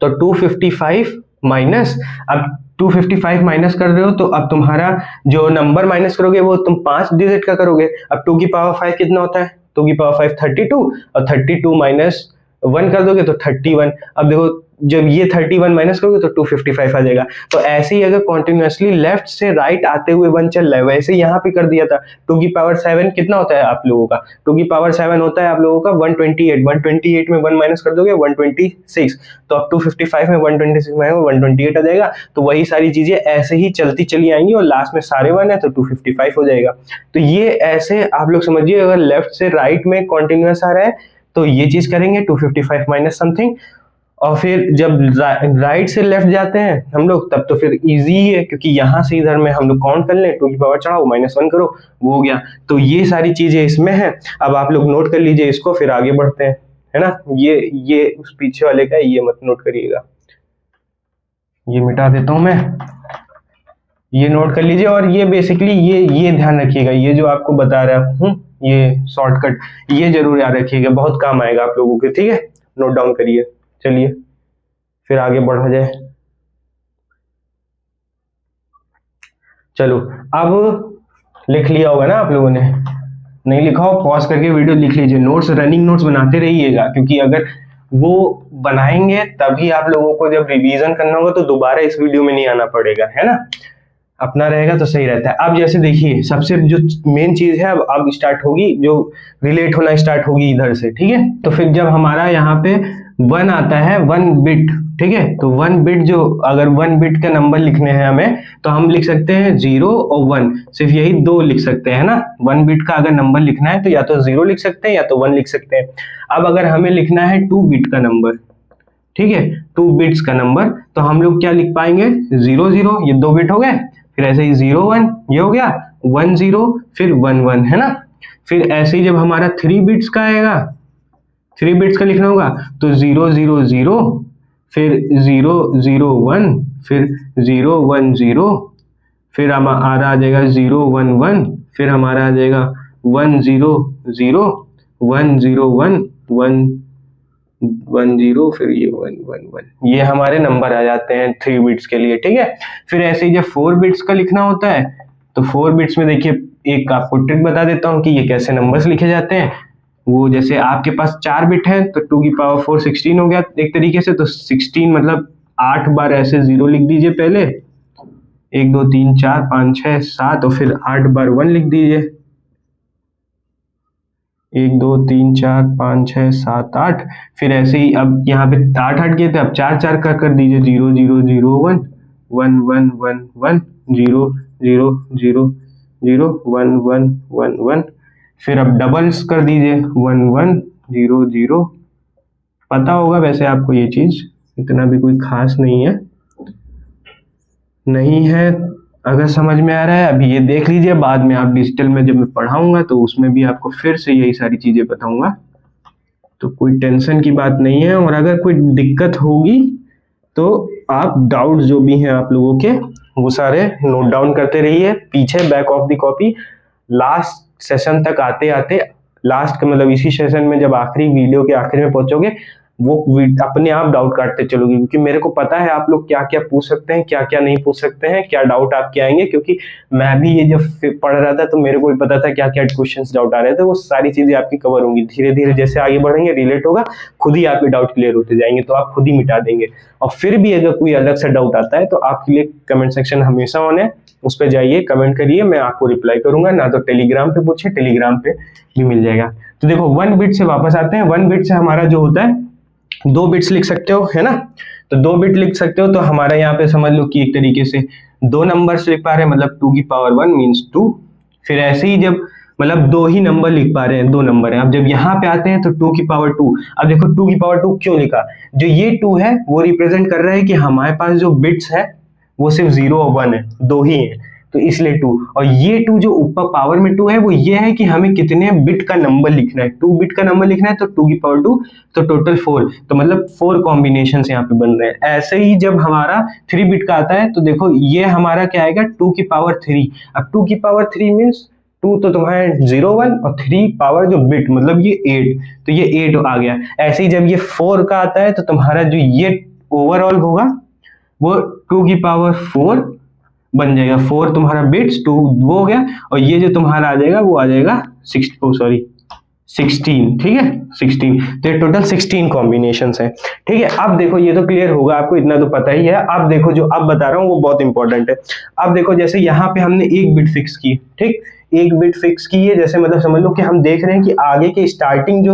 तो 255 माइनस, अब 255 माइनस कर रहे हो तो अब तुम्हारा जो नंबर माइनस करोगे वो तुम 5 डिजिट का करोगे। अब 2 की पावर 5 कितना होता है, 2 की पावर 5 32, और 32 माइनस 1 कर दोगे तो 31। अब देखो जब ये 31 माइनस करोगे तो 255 आ जाएगा। तो ऐसे ही अगर कॉन्टिन्यूसली लेफ्ट से राइट आते हुए 1 चल रहा है, वैसे यहाँ पे कर दिया था। 2 की पावर 7 कितना होता है आप लोगों का, 2 की पावर 7 होता है आप लोगों का 128, 128 में 1 माइनस कर दोगे 126, तो अब 255 में 126 में 128 आ जाएगा। तो वही सारी चीजें ऐसे ही चलती चली आएंगी और लास्ट में सारे 1 है तो 255 हो जाएगा। तो ये ऐसे आप लोग समझिए, अगर लेफ्ट से राइट में कॉन्टिन्यूस आ रहा है तो ये चीज करेंगे 255 माइनस समथिंग, और फिर जब राइट से लेफ्ट जाते हैं हम लोग तब तो फिर इजी है, क्योंकि यहाँ से इधर में हम लोग काउंट कर लें, 2 की पावर चढ़ाओ माइनस 1 करो, वो हो गया। तो ये सारी चीजें इसमें हैं। अब आप लोग नोट कर लीजिए इसको, फिर आगे बढ़ते हैं, है ना। ये उस पीछे वाले का, ये मत नोट करिएगा, ये मिटा देता हूं मैं, ये नोट कर लीजिए। और ये बेसिकली ये ध्यान रखिएगा, ये जो आपको बता रहा हूँ ये शॉर्टकट, ये जरूर याद रखिएगा, बहुत काम आएगा आप लोगों के, ठीक है, नोट डाउन करिए। चलिए फिर आगे बढ़ा जाए। चलो अब लिख लिया होगा ना आप लोगों ने, नहीं लिखा हो पॉज करके वीडियो लिख लीजिए, नोट्स रनिंग नोट्स बनाते रहिएगा, क्योंकि अगर वो बनाएंगे तभी आप लोगों को जब रिवीजन करना होगा तो दोबारा इस वीडियो में नहीं आना पड़ेगा, है ना। अपना रहेगा तो सही रहता है। अब जैसे देखिए सबसे जो मेन चीज है अब स्टार्ट होगी, जो रिलेट होना स्टार्ट होगी इधर से, ठीक है। तो फिर जब हमारा यहाँ पे 1 आता है 1 बिट, ठीक है, तो 1 बिट जो, अगर 1 बिट का नंबर लिखने हैं हमें तो हम लिख सकते हैं 0 और 1, सिर्फ यही 2 लिख सकते हैं ना। 1 बिट का अगर नंबर लिखना है तो या तो 0 लिख सकते हैं या तो 1 लिख सकते हैं। अब अगर हमें लिखना है 2 बिट का नंबर, ठीक है, 2 बिट्स का नंबर, तो हम लोग क्या लिख पाएंगे, 0 0, ये 2 बिट हो गए, फिर ऐसे ही 0 1 ये हो गया, 1 0 फिर 1 1, है ना। फिर ऐसे ही जब हमारा 3 बिट्स का आएगा, 3 बिट्स का लिखना होगा तो 0 0 0 फिर 0 0 1 फिर 0 1 0, फिर हमारा आ जाएगा 0 1 1, फिर हमारा आ जाएगा 1 0 0 1 0 1 1 1 0, फिर ये 1 1 1, ये हमारे नंबर आ जाते हैं 3 बिट्स के लिए, ठीक है। फिर ऐसे ही जब 4 बिट्स का लिखना होता है तो 4 बिट्स में देखिए एक आपको ट्रिक बता देता हूँ कि ये कैसे नंबर्स लिखे जाते हैं। वो जैसे आपके पास 4 बिट है तो 2 की पावर 4 16 हो गया एक तरीके से, तो 16 मतलब 8 बार ऐसे 0 लिख दीजिए पहले, 1 2 3 4 5 6 7, और फिर 8 बार 1 लिख दीजिए, 1 2 3 4 5 6 7 8, फिर ऐसे ही अब यहाँ पे 8 हट गए थे, अब 4 4 का कर दीजिए, 0 0 0 1 1 1 1 1 0 0 0 0 1 1 1 1, फिर अब डबल्स कर दीजिए 1 1 0 0। पता होगा वैसे आपको ये चीज, इतना भी कोई खास नहीं है, नहीं है अगर समझ में आ रहा है अभी ये देख लीजिए, बाद में आप डिजिटल में जब मैं पढ़ाऊंगा तो उसमें भी आपको फिर से यही सारी चीजें बताऊंगा, तो कोई टेंशन की बात नहीं है। और अगर कोई दिक्कत होगी तो आप डाउट जो भी हैं आप लोगों के वो सारे नोट डाउन करते रहिए पीछे back of the copy. Last session तक आते आते, लास्ट का मतलब इसी सेशन में जब आखिरी वीडियो के आखिर में पहुंचोगे, वो अपने आप डाउट काटते चलोगे, क्योंकि मेरे को पता है आप लोग क्या क्या पूछ सकते हैं, क्या क्या नहीं पूछ सकते हैं, क्या डाउट आपके आएंगे, क्योंकि मैं भी ये जब पढ़ रहा था तो मेरे को भी पता था क्या क्या क्वेश्चंस डाउट आ रहे थे। वो सारी चीजें आपकी कवर होंगी। धीरे धीरे जैसे आगे बढ़ेंगे रिलेट होगा, खुद ही आपके डाउट क्लियर होते जाएंगे, तो आप खुद ही मिटा देंगे। और फिर भी अगर कोई अलग से डाउट आता है तो आपके लिए कमेंट सेक्शन हमेशा ऑन है, उस पर जाइए, कमेंट करिए, मैं आपको रिप्लाई करूंगा। ना तो टेलीग्राम पे पूछे, टेलीग्राम पे भी मिल जाएगा। तो देखो 1 बिट से वापस आते हैं। 1 बिट से हमारा जो होता है 2 बिट्स लिख सकते हो, है ना। तो 2 बिट लिख सकते हो, तो हमारा यहाँ पे समझ लो कि एक तरीके से 2 नंबर्स लिख पा रहे हैं, मतलब 2 की पावर 1 मीन्स 2। फिर ऐसे ही जब मतलब 2 ही नंबर लिख पा रहे हैं, 2 नंबर है। अब जब यहाँ पे आते हैं तो 2 की पावर 2। अब देखो 2 की पावर 2 क्यों लिखा, जो ये 2 है वो रिप्रेजेंट कर रहा है कि हमारे पास जो बिट्स है वो सिर्फ 0 और 1 है, 2 ही है, तो इसलिए 2। और ये 2 जो ऊपर पावर में 2 है वो ये है कि हमें कितने बिट का नंबर लिखना है, 2 बिट का नंबर लिखना है, तो 2 की पावर 2, तो टोटल 4, तो मतलब 4 कॉम्बिनेशन यहाँ पे बन रहे हैं। ऐसे ही जब हमारा 3 बिट का आता है तो देखो ये हमारा क्या आएगा, 2 की पावर 3। अब 2 की पावर 3 मीन्स 2 तो तुम्हारे 0 1 और 3 पावर जो बिट मतलब ये 8, तो ये 8 आ गया। ऐसे ही जब ये 4 का आता है तो तुम्हारा जो ये ओवरऑल होगा वो 2 की पावर 4 बन जाएगा। 4 तुम्हारा बिट्स, 2 वो हो गया, और ये जो तुम्हारा आ जाएगा वो आ जाएगा 16, ठीक है 16। तो ये टोटल 16 कॉम्बिनेशंस हैं, ठीक है। अब देखो ये तो क्लियर होगा आपको, इतना तो पता ही है। अब देखो जो अब बता रहा हूँ वो बहुत इंपॉर्टेंट है। अब देखो जैसे यहाँ पे हमने 1 बिट फिक्स की, ठीक, 1 बिट फिक्स की है, जैसे मतलब समझ लो कि हम देख रहे हैं कि आगे के स्टार्टिंग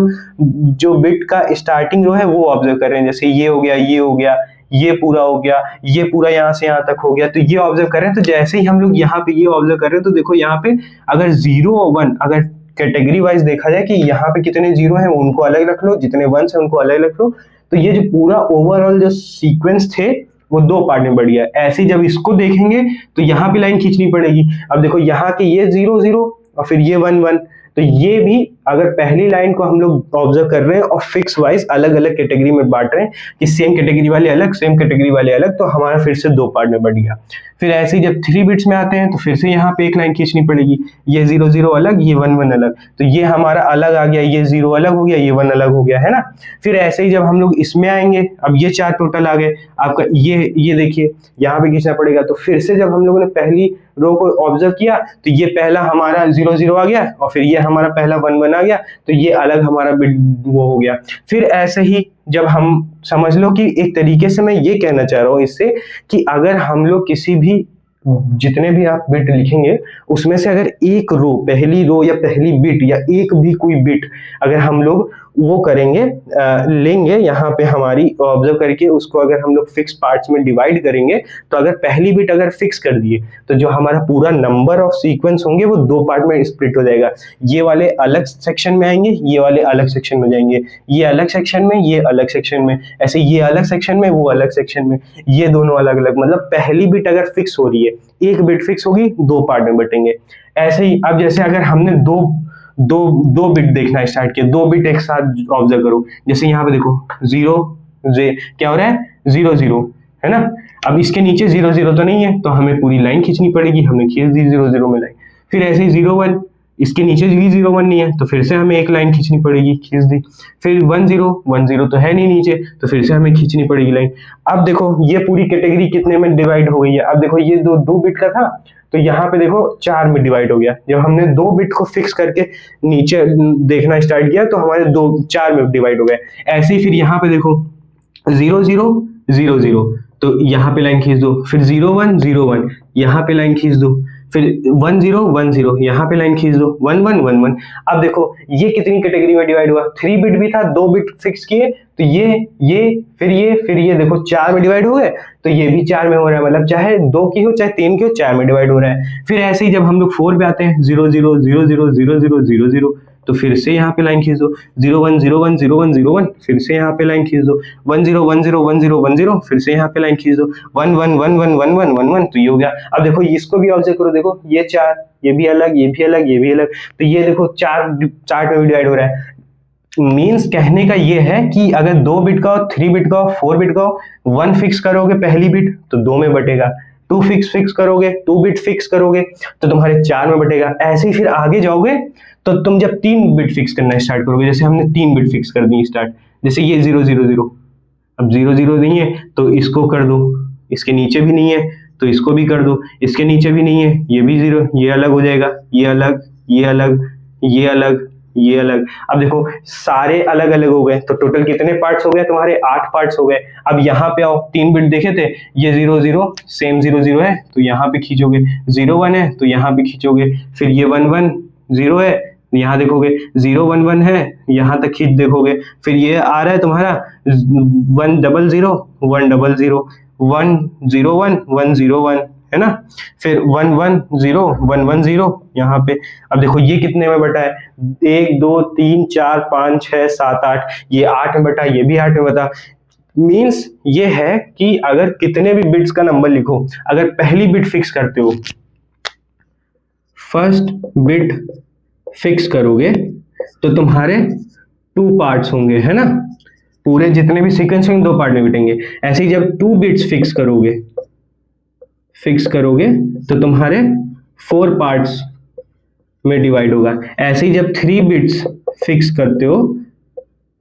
जो बिट का स्टार्टिंग जो है वो ऑब्जर्व कर रहे हैं। जैसे ये हो गया, ये हो गया, ये पूरा हो गया, ये पूरा यहाँ से यहाँ तक हो गया, तो ये ऑब्जर्व कर रहे हैं। तो जैसे ही हम लोग यहाँ पे ये ऑब्जर्व कर रहे हैं तो देखो यहाँ पे अगर 0 और 1 अगर कैटेगरी वाइज देखा जाए कि यहाँ पे कितने 0 हैं उनको अलग रख लो, जितने 1s हैं उनको अलग रख लो, तो ये जो पूरा ओवरऑल जो सीक्वेंस थे वो 2 पार्ट में बढ़ गया। ऐसे ही जब इसको देखेंगे तो यहाँ पे लाइन खींचनी पड़ेगी। अब देखो यहाँ के ये 0 0 और फिर ये 1 1, तो ये भी अगर पहली लाइन को हम लोग ऑब्जर्व कर रहे हैं और फिक्स वाइज अलग अलग कैटेगरी में बांट रहे हैं कि सेम कैटेगरी वाले अलग, सेम कैटेगरी वाले अलग, तो हमारा फिर से 2 पार्ट में बढ़ गया। फिर ऐसे ही जब 3 बिट्स में आते हैं तो फिर से यहाँ पे एक लाइन खींचनी पड़ेगी, ये 0 0 अलग, ये 1 1 अलग, तो ये हमारा अलग आ गया, ये 0 अलग हो गया, ये 1 अलग हो गया, है ना। फिर ऐसे ही जब हम लोग इसमें आएंगे, अब ये 4 टोटल आ गए आपका, ये देखिए यहाँ पे खींचना पड़ेगा। तो फिर से जब हम लोगों ने पहली रो को ऑब्जर्व किया तो ये पहला हमारा 0 0 आ गया, और फिर ये हमारा पहला 1 1 आ गया, तो ये अलग हमारा बिट वो हो गया। फिर ऐसे ही जब हम समझ लो कि एक तरीके से मैं ये कहना चाह रहा हूँ इससे कि अगर हम लोग किसी भी जितने भी आप बिट लिखेंगे उसमें से अगर एक रो, पहली रो या पहली बिट या एक भी कोई बिट अगर हम लोग वो करेंगे लेंगे यहाँ पे हमारी ऑब्जर्व करके उसको अगर हम लोग फिक्स पार्ट्स में डिवाइड करेंगे, तो अगर पहली बिट अगर फिक्स कर दिए तो जो हमारा पूरा नंबर ऑफ सीक्वेंस होंगे वो 2 पार्ट में स्प्लिट हो जाएगा। ये वाले अलग सेक्शन में आएंगे, ये वाले अलग सेक्शन में जाएंगे, ये अलग सेक्शन में, ये अलग सेक्शन में, ऐसे ये अलग सेक्शन में, वो अलग सेक्शन में, ये दोनों अलग अलग। मतलब पहली बिट अगर फिक्स हो रही है, एक बिट फिक्स होगी, 2 पार्ट में बटेंगे। ऐसे ही अब जैसे अगर हमने दो बिट देखना स्टार्ट किया, 2 बिट एक साथ ऑब्जर्व करो, जैसे यहाँ पे देखो 0 क्या हो रहा है 0 0, है ना। अब इसके नीचे 0 0 तो नहीं है, तो हमें पूरी लाइन खींचनी पड़ेगी, हमने खींच दी 0 0 में लाइन। फिर ऐसे ही 0 1, इसके नीचे भी 0 1 नहीं है, तो फिर से हमें एक लाइन खींचनी पड़ेगी, खींच दी। फिर 1 0 तो है नहीं नीचे, तो फिर से हमें खींचनी पड़ेगी लाइन। अब देखो ये पूरी कैटेगरी कितने में डिवाइड हो गई है। अब देखो ये 2 बिट का था, तो यहाँ पे देखो 4 में डिवाइड हो गया। जब हमने 2 बिट को फिक्स करके नीचे देखना स्टार्ट किया तो हमारे 4 में डिवाइड हो गए। ऐसे ही फिर यहाँ पे देखो 0 0 0 0, तो यहाँ पे लाइन खींच दो। फिर 0 1 0 1, यहाँ पे लाइन खींच दो। फिर 1 0 1 0, यहाँ पे लाइन खींच दो। 1 1 1 1। अब देखो ये कितनी कैटेगरी में डिवाइड हुआ, 3 बिट भी था, 2 बिट फिक्स किए, तो फिर ये देखो 4 में डिवाइड हो गए, तो ये भी 4 में हो रहा है। मतलब चाहे 2 की हो चाहे 3 की हो, 4 में डिवाइड हो रहा है। फिर ऐसे ही जब हम लोग 4 पे आते हैं 0 0 0 0 0 0 0 0, तो फिर से यहाँ पे लाइन खींच दो। 0 1 0 1 0 1 0 1, फिर से यहाँ पे लाइन खींच दो। 1 0 1 0 1 0 1 0, फिर से यहाँ पे लाइन खींच दो। 1 1 1 1 1 1 1 1, तो ये हो गया। अब देखो इसको भी ऑब्जर्व करो, देखो ये 4, ये भी अलग, ये भी अलग, ये भी अलग, तो ये देखो 4 में डिवाइड हो रहा है। मीन्स कहने का ये है कि अगर 2 बिट का हो, 3 बिट का हो, 4 बिट का हो, 1 फिक्स करोगे पहली बिट तो 2 में बटेगा, 2 फिक्स करोगे, 2 बिट फिक्स करोगे तो तुम्हारे 4 में बटेगा। ऐसे ही फिर आगे जाओगे तो तुम जब 3 बिट फिक्स करना स्टार्ट करोगे, जैसे हमने 3 बिट फिक्स कर दी स्टार्ट, जैसे ये 0 0 0, अब 0 0 नहीं है तो इसको कर दो, इसके नीचे भी नहीं है तो इसको भी कर दो, इसके नीचे भी नहीं है, ये भी 0, ये अलग हो जाएगा, ये अलग, ये अलग, ये अलग, ये अलग। अब देखो सारे अलग अलग हो गए तो टोटल कितने पार्ट्स हो गए तुम्हारे? 8 पार्ट्स हो गए। अब यहाँ पे आओ, 3 बिट देखे थे, ये 0 0 सेम 0 0 है तो यहाँ पे खींचोगे, 0 1 है तो यहाँ पे खींचोगे, फिर ये 1 1 0 है यहाँ देखोगे, 0 1 1 है यहाँ तक खींच देखोगे, फिर ये आ रहा है तुम्हारा 1 0 0 1 0 0 1 0 1 1 0 1, है ना, फिर 1 1 0 1 1 0 यहाँ पे। अब देखो ये कितने में बटा है? 1 2 3 4 5 6 7 8, ये 8 में बटा, ये भी 8 में बटा। मीन्स ये है कि अगर कितने भी बिट्स का नंबर लिखो, अगर पहली बिट फिक्स करते हो, फर्स्ट बिट फिक्स करोगे तो तुम्हारे 2 पार्ट्स होंगे, है ना, पूरे जितने भी सीक्वेंस होंगे 2 पार्ट में बिटेंगे। ऐसे ही जब 2 बिट्स फिक्स करोगे तो तुम्हारे 4 पार्ट्स में डिवाइड होगा। ऐसे ही जब 3 बिट्स फिक्स करते हो,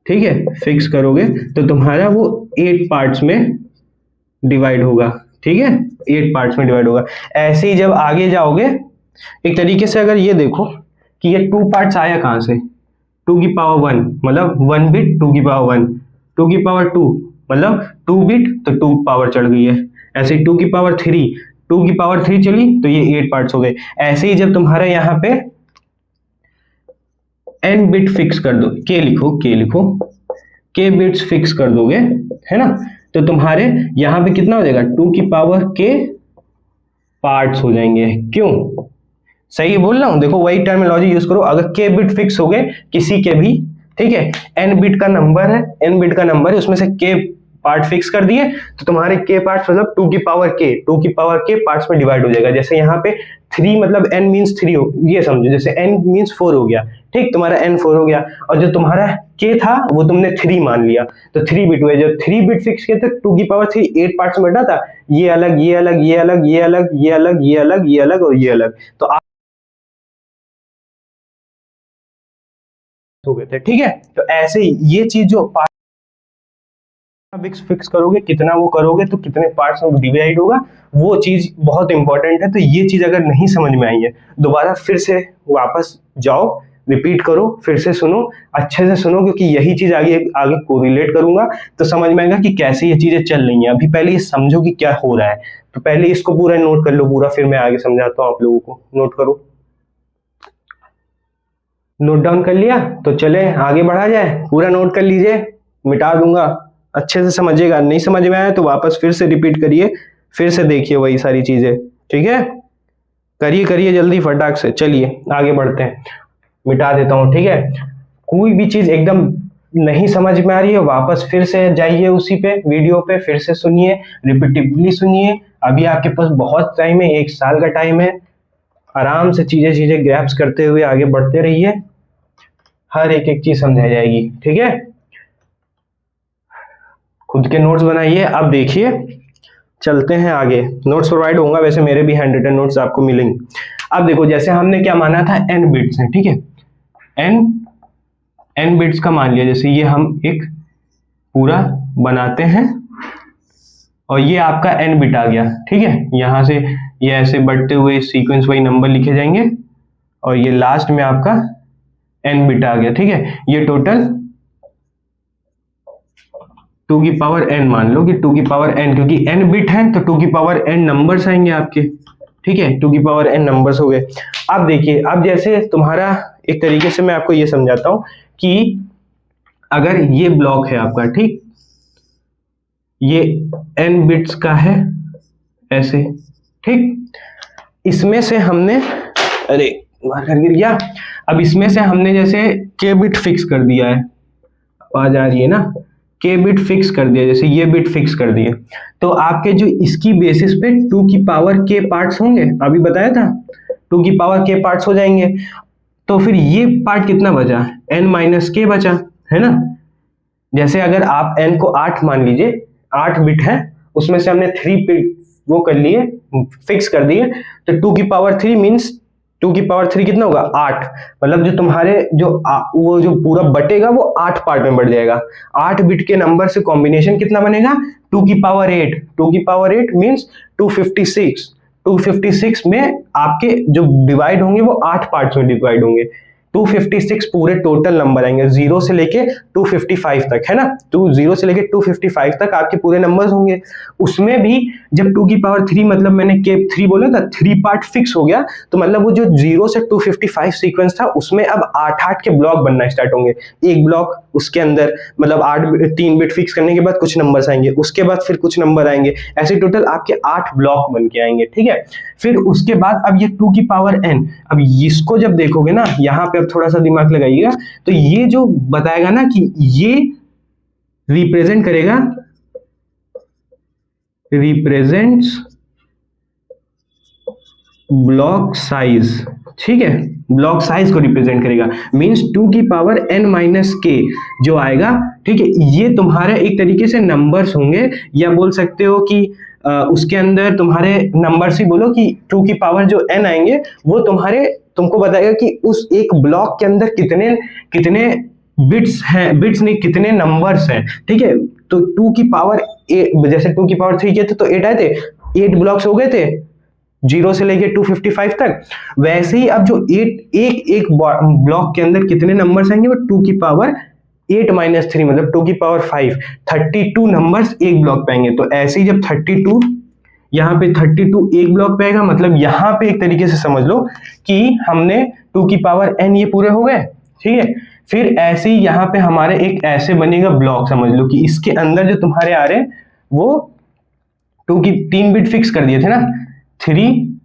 ठीक है, फिक्स करोगे तो तुम्हारा वो 8 पार्ट्स में डिवाइड होगा, ठीक है, 8 पार्ट्स में डिवाइड होगा। ऐसे ही जब आगे जाओगे, एक तरीके से अगर ये देखो कि ये 2 पार्ट्स आया कहां से, 2 की पावर 1 मतलब 1 बिट 2 की पावर 1, 2 की पावर 2 मतलब 2 बिट तो 2 पावर चढ़ गई है। ऐसे ही 2 की पावर 3, 2 की पावर 3 चली तो ये 8 पार्ट्स हो गए। ऐसे ही जब तुम्हारा यहाँ पे n बिट फिक्स कर दो, k लिखो, k बिट्स फिक्स कर दोगे, है ना, तो तुम्हारे यहाँ पे कितना हो जाएगा? 2 की पावर k पार्ट्स हो जाएंगे। क्यों? सही बोल रहा हूं? देखो वही टर्मिनोलॉजी यूज करो। अगर k बिट फिक्स हो गए किसी के भी, ठीक है, n बिट का नंबर है, उसमें से k पार्ट फिक्स कर दिए तो तुम्हारे k पार्ट्स मतलब 2 की पावर k पार्ट्स में डिवाइड हो जाएगा। जैसे यहाँ पे 3 मतलब n मींस 3 हो, ये समझो, जैसे n मींस 4 हो गया, ठीक, तुम्हारा n 4 हो गया, और जो तुम्हारा k था वो तुमने 3 मान लिया तो 3 बिट हुए। जब 3 बिट फिक्स किए तो 2 की पावर 3 8 पार्ट्स में बटा था, ये अलग, ये अलग, ये अलग, ये अलग, ये अलग, ये अलग, ये अलग और ये अलग, तो हो गए थे, ठीक है। तो ऐसे ही ये चीज जो फिक्स करोगे, कितना वो करोगे तो कितने पार्ट्स में डिवाइड होगा, वो चीज बहुत इंपॉर्टेंट है। तो ये चीज अगर नहीं समझ में आई है, दोबारा फिर से वापस जाओ, रिपीट करो, फिर से सुनो, अच्छे से सुनो, क्योंकि यही चीज आगे आगे कोरिलेट करूंगा तो समझ में आएगा कि कैसे ये चीजें चल रही हैं। अभी पहले ये समझो कि क्या हो रहा है, तो पहले इसको पूरा नोट कर लो पूरा, फिर मैं आगे समझाता हूँ आप लोगों को। नोट करो, नोट डाउन कर लिया तो चले आगे बढ़ा जाए। पूरा नोट कर लीजिए, मिटा दूंगा, अच्छे से समझिएगा। नहीं समझ में आया तो वापस फिर से रिपीट करिए, फिर से देखिए वही सारी चीजें, ठीक है, करिए जल्दी फटाक से। चलिए आगे बढ़ते हैं, मिटा देता हूं, ठीक है। कोई भी चीज एकदम नहीं समझ में आ रही है, वापस फिर से जाइए उसी पे वीडियो पे, फिर से सुनिए, रिपीटिवली सुनिए। अभी आपके पास बहुत टाइम है, 1 साल का टाइम है, आराम से चीजें ग्रैप्स करते हुए आगे बढ़ते रहिए, हर एक चीज समझाई जाएगी, ठीक है। खुद के नोट्स बनाइए। अब देखिए चलते हैं आगे, नोट्स प्रोवाइड होगा, वैसे मेरे भी हैंड रिटन नोट्स आपको मिलेंगे। अब देखो जैसे हमने क्या माना था, n बिट्स हैं, ठीक है, n बिट्स का मान लिया। जैसे ये हम एक पूरा बनाते हैं और ये आपका n बिट आ गया, ठीक है, यहां से ये ऐसे बढ़ते हुए सीक्वेंस वही नंबर लिखे जाएंगे और ये लास्ट में आपका n बिट आ गया, ठीक है। ये टोटल 2 की पावर n मान लो कि 2 की पावर n, क्योंकि n बिट है तो 2 की पावर n नंबर्स आएंगे आपके, ठीक है, 2 की पावर n नंबर्स हो गए। अब देखिए, अब जैसे तुम्हारा एक तरीके से मैं आपको ये समझाता हूं कि अगर ये ब्लॉक है आपका, ठीक, ये n बिट्स का है ऐसे, ठीक, इसमें से हमने, अरे मार्कर गिर गया, अब इसमें से हमने जैसे k बिट फिक्स कर दिया है, आवाज आ रही है ना, k बिट फिक्स कर दिया, जैसे ये बिट फिक्स कर दिए, तो आपके जो इसकी बेसिस पे 2 की पावर k पार्ट्स होंगे, अभी बताया था 2 की पावर k पार्ट्स हो जाएंगे। तो फिर ये पार्ट कितना बचा? n माइनस k बचा, है ना। जैसे अगर आप n को 8 मान लीजिए, 8 बिट है उसमें से हमने 3 पे वो कर लिए, फिक्स कर दिए, तो 2 की पावर 3 मीन्स 2 की पावर 3 कितना होगा 8, मतलब जो तुम्हारे वो जो पूरा बटेगा वो 8 पार्ट में बढ़ जाएगा। 8 बिट के नंबर से कॉम्बिनेशन कितना बनेगा 2 की पावर 8, 2 की पावर 8 मीन्स 256, 256 में आपके जो डिवाइड होंगे वो 8 पार्ट्स में डिवाइड होंगे। 256 पूरे टोटल नंबर आएंगे 0 से लेके 255 तक, है ना, तो 0 से लेके 255 तक आपके पूरे नंबर्स होंगे। उसमें भी जब 2 की पावर 3 मतलब मैंने के 3 बोला था, 3 पार्ट फिक्स हो गया, तो मतलब वो जो 0 से 255 सीक्वेंस था उसमें अब 8-8 के ब्लॉक बनना स्टार्ट होंगे। एक ब्लॉक उसके अंदर मतलब 3 बिट फिक्स करने के बाद कुछ नंबर्स आएंगे, उसके बाद फिर कुछ नंबर आएंगे, ऐसे टोटल आपके 8 ब्लॉक बन के आएंगे, ठीक है। फिर उसके बाद अब ये 2 की पावर n, अब इसको जब देखोगे ना, यहाँ पे अब थोड़ा सा दिमाग लगाइएगा, तो ये जो बताएगा ना कि ये रिप्रेजेंट करेगा, रिप्रेजेंट्स ब्लॉक साइज, ठीक है, ब्लॉक साइज को रिप्रेजेंट करेगा, मींस 2 की पावर n माइनस के जो आएगा, ठीक है, ये तुम्हारे एक तरीके से नंबर्स होंगे, या बोल सकते हो कि उसके अंदर तुम्हारे नंबर्स ही बोलो कि 2 की पावर जो n आएंगे वो तुमको बताएगा कि उस एक ब्लॉक के अंदर कितने कितने बिट्स हैं, बिट्स नहीं कितने नंबर्स हैं, ठीक है। तो 2 की पावर जैसे 2 की पावर 3 किए थे तो 8 आए थे, 8 ब्लॉक्स हो गए थे 0 से लेके 255 तक। वैसे ही अब जो 8 एक ब्लॉक के अंदर कितने नंबर्स आएंगे वो 2 की पावर 8 माइनस 3 मतलब 2 की पावर 5, 32 नंबर्स एक ब्लॉक पे आएंगे। तो ऐसे ही जब 32 यहाँ पे 32 एक ब्लॉक पे आएगा, मतलब यहाँ पे एक तरीके से समझ लो कि हमने 2 की पावर n ये पूरे हो गए, ठीक है। फिर ऐसे ही यहाँ पे हमारे एक ऐसे बनेगा ब्लॉक, समझ लो कि इसके अंदर जो तुम्हारे आ रहे हैं वो 2 की 3 बिट फिक्स कर दिए थे ना, 3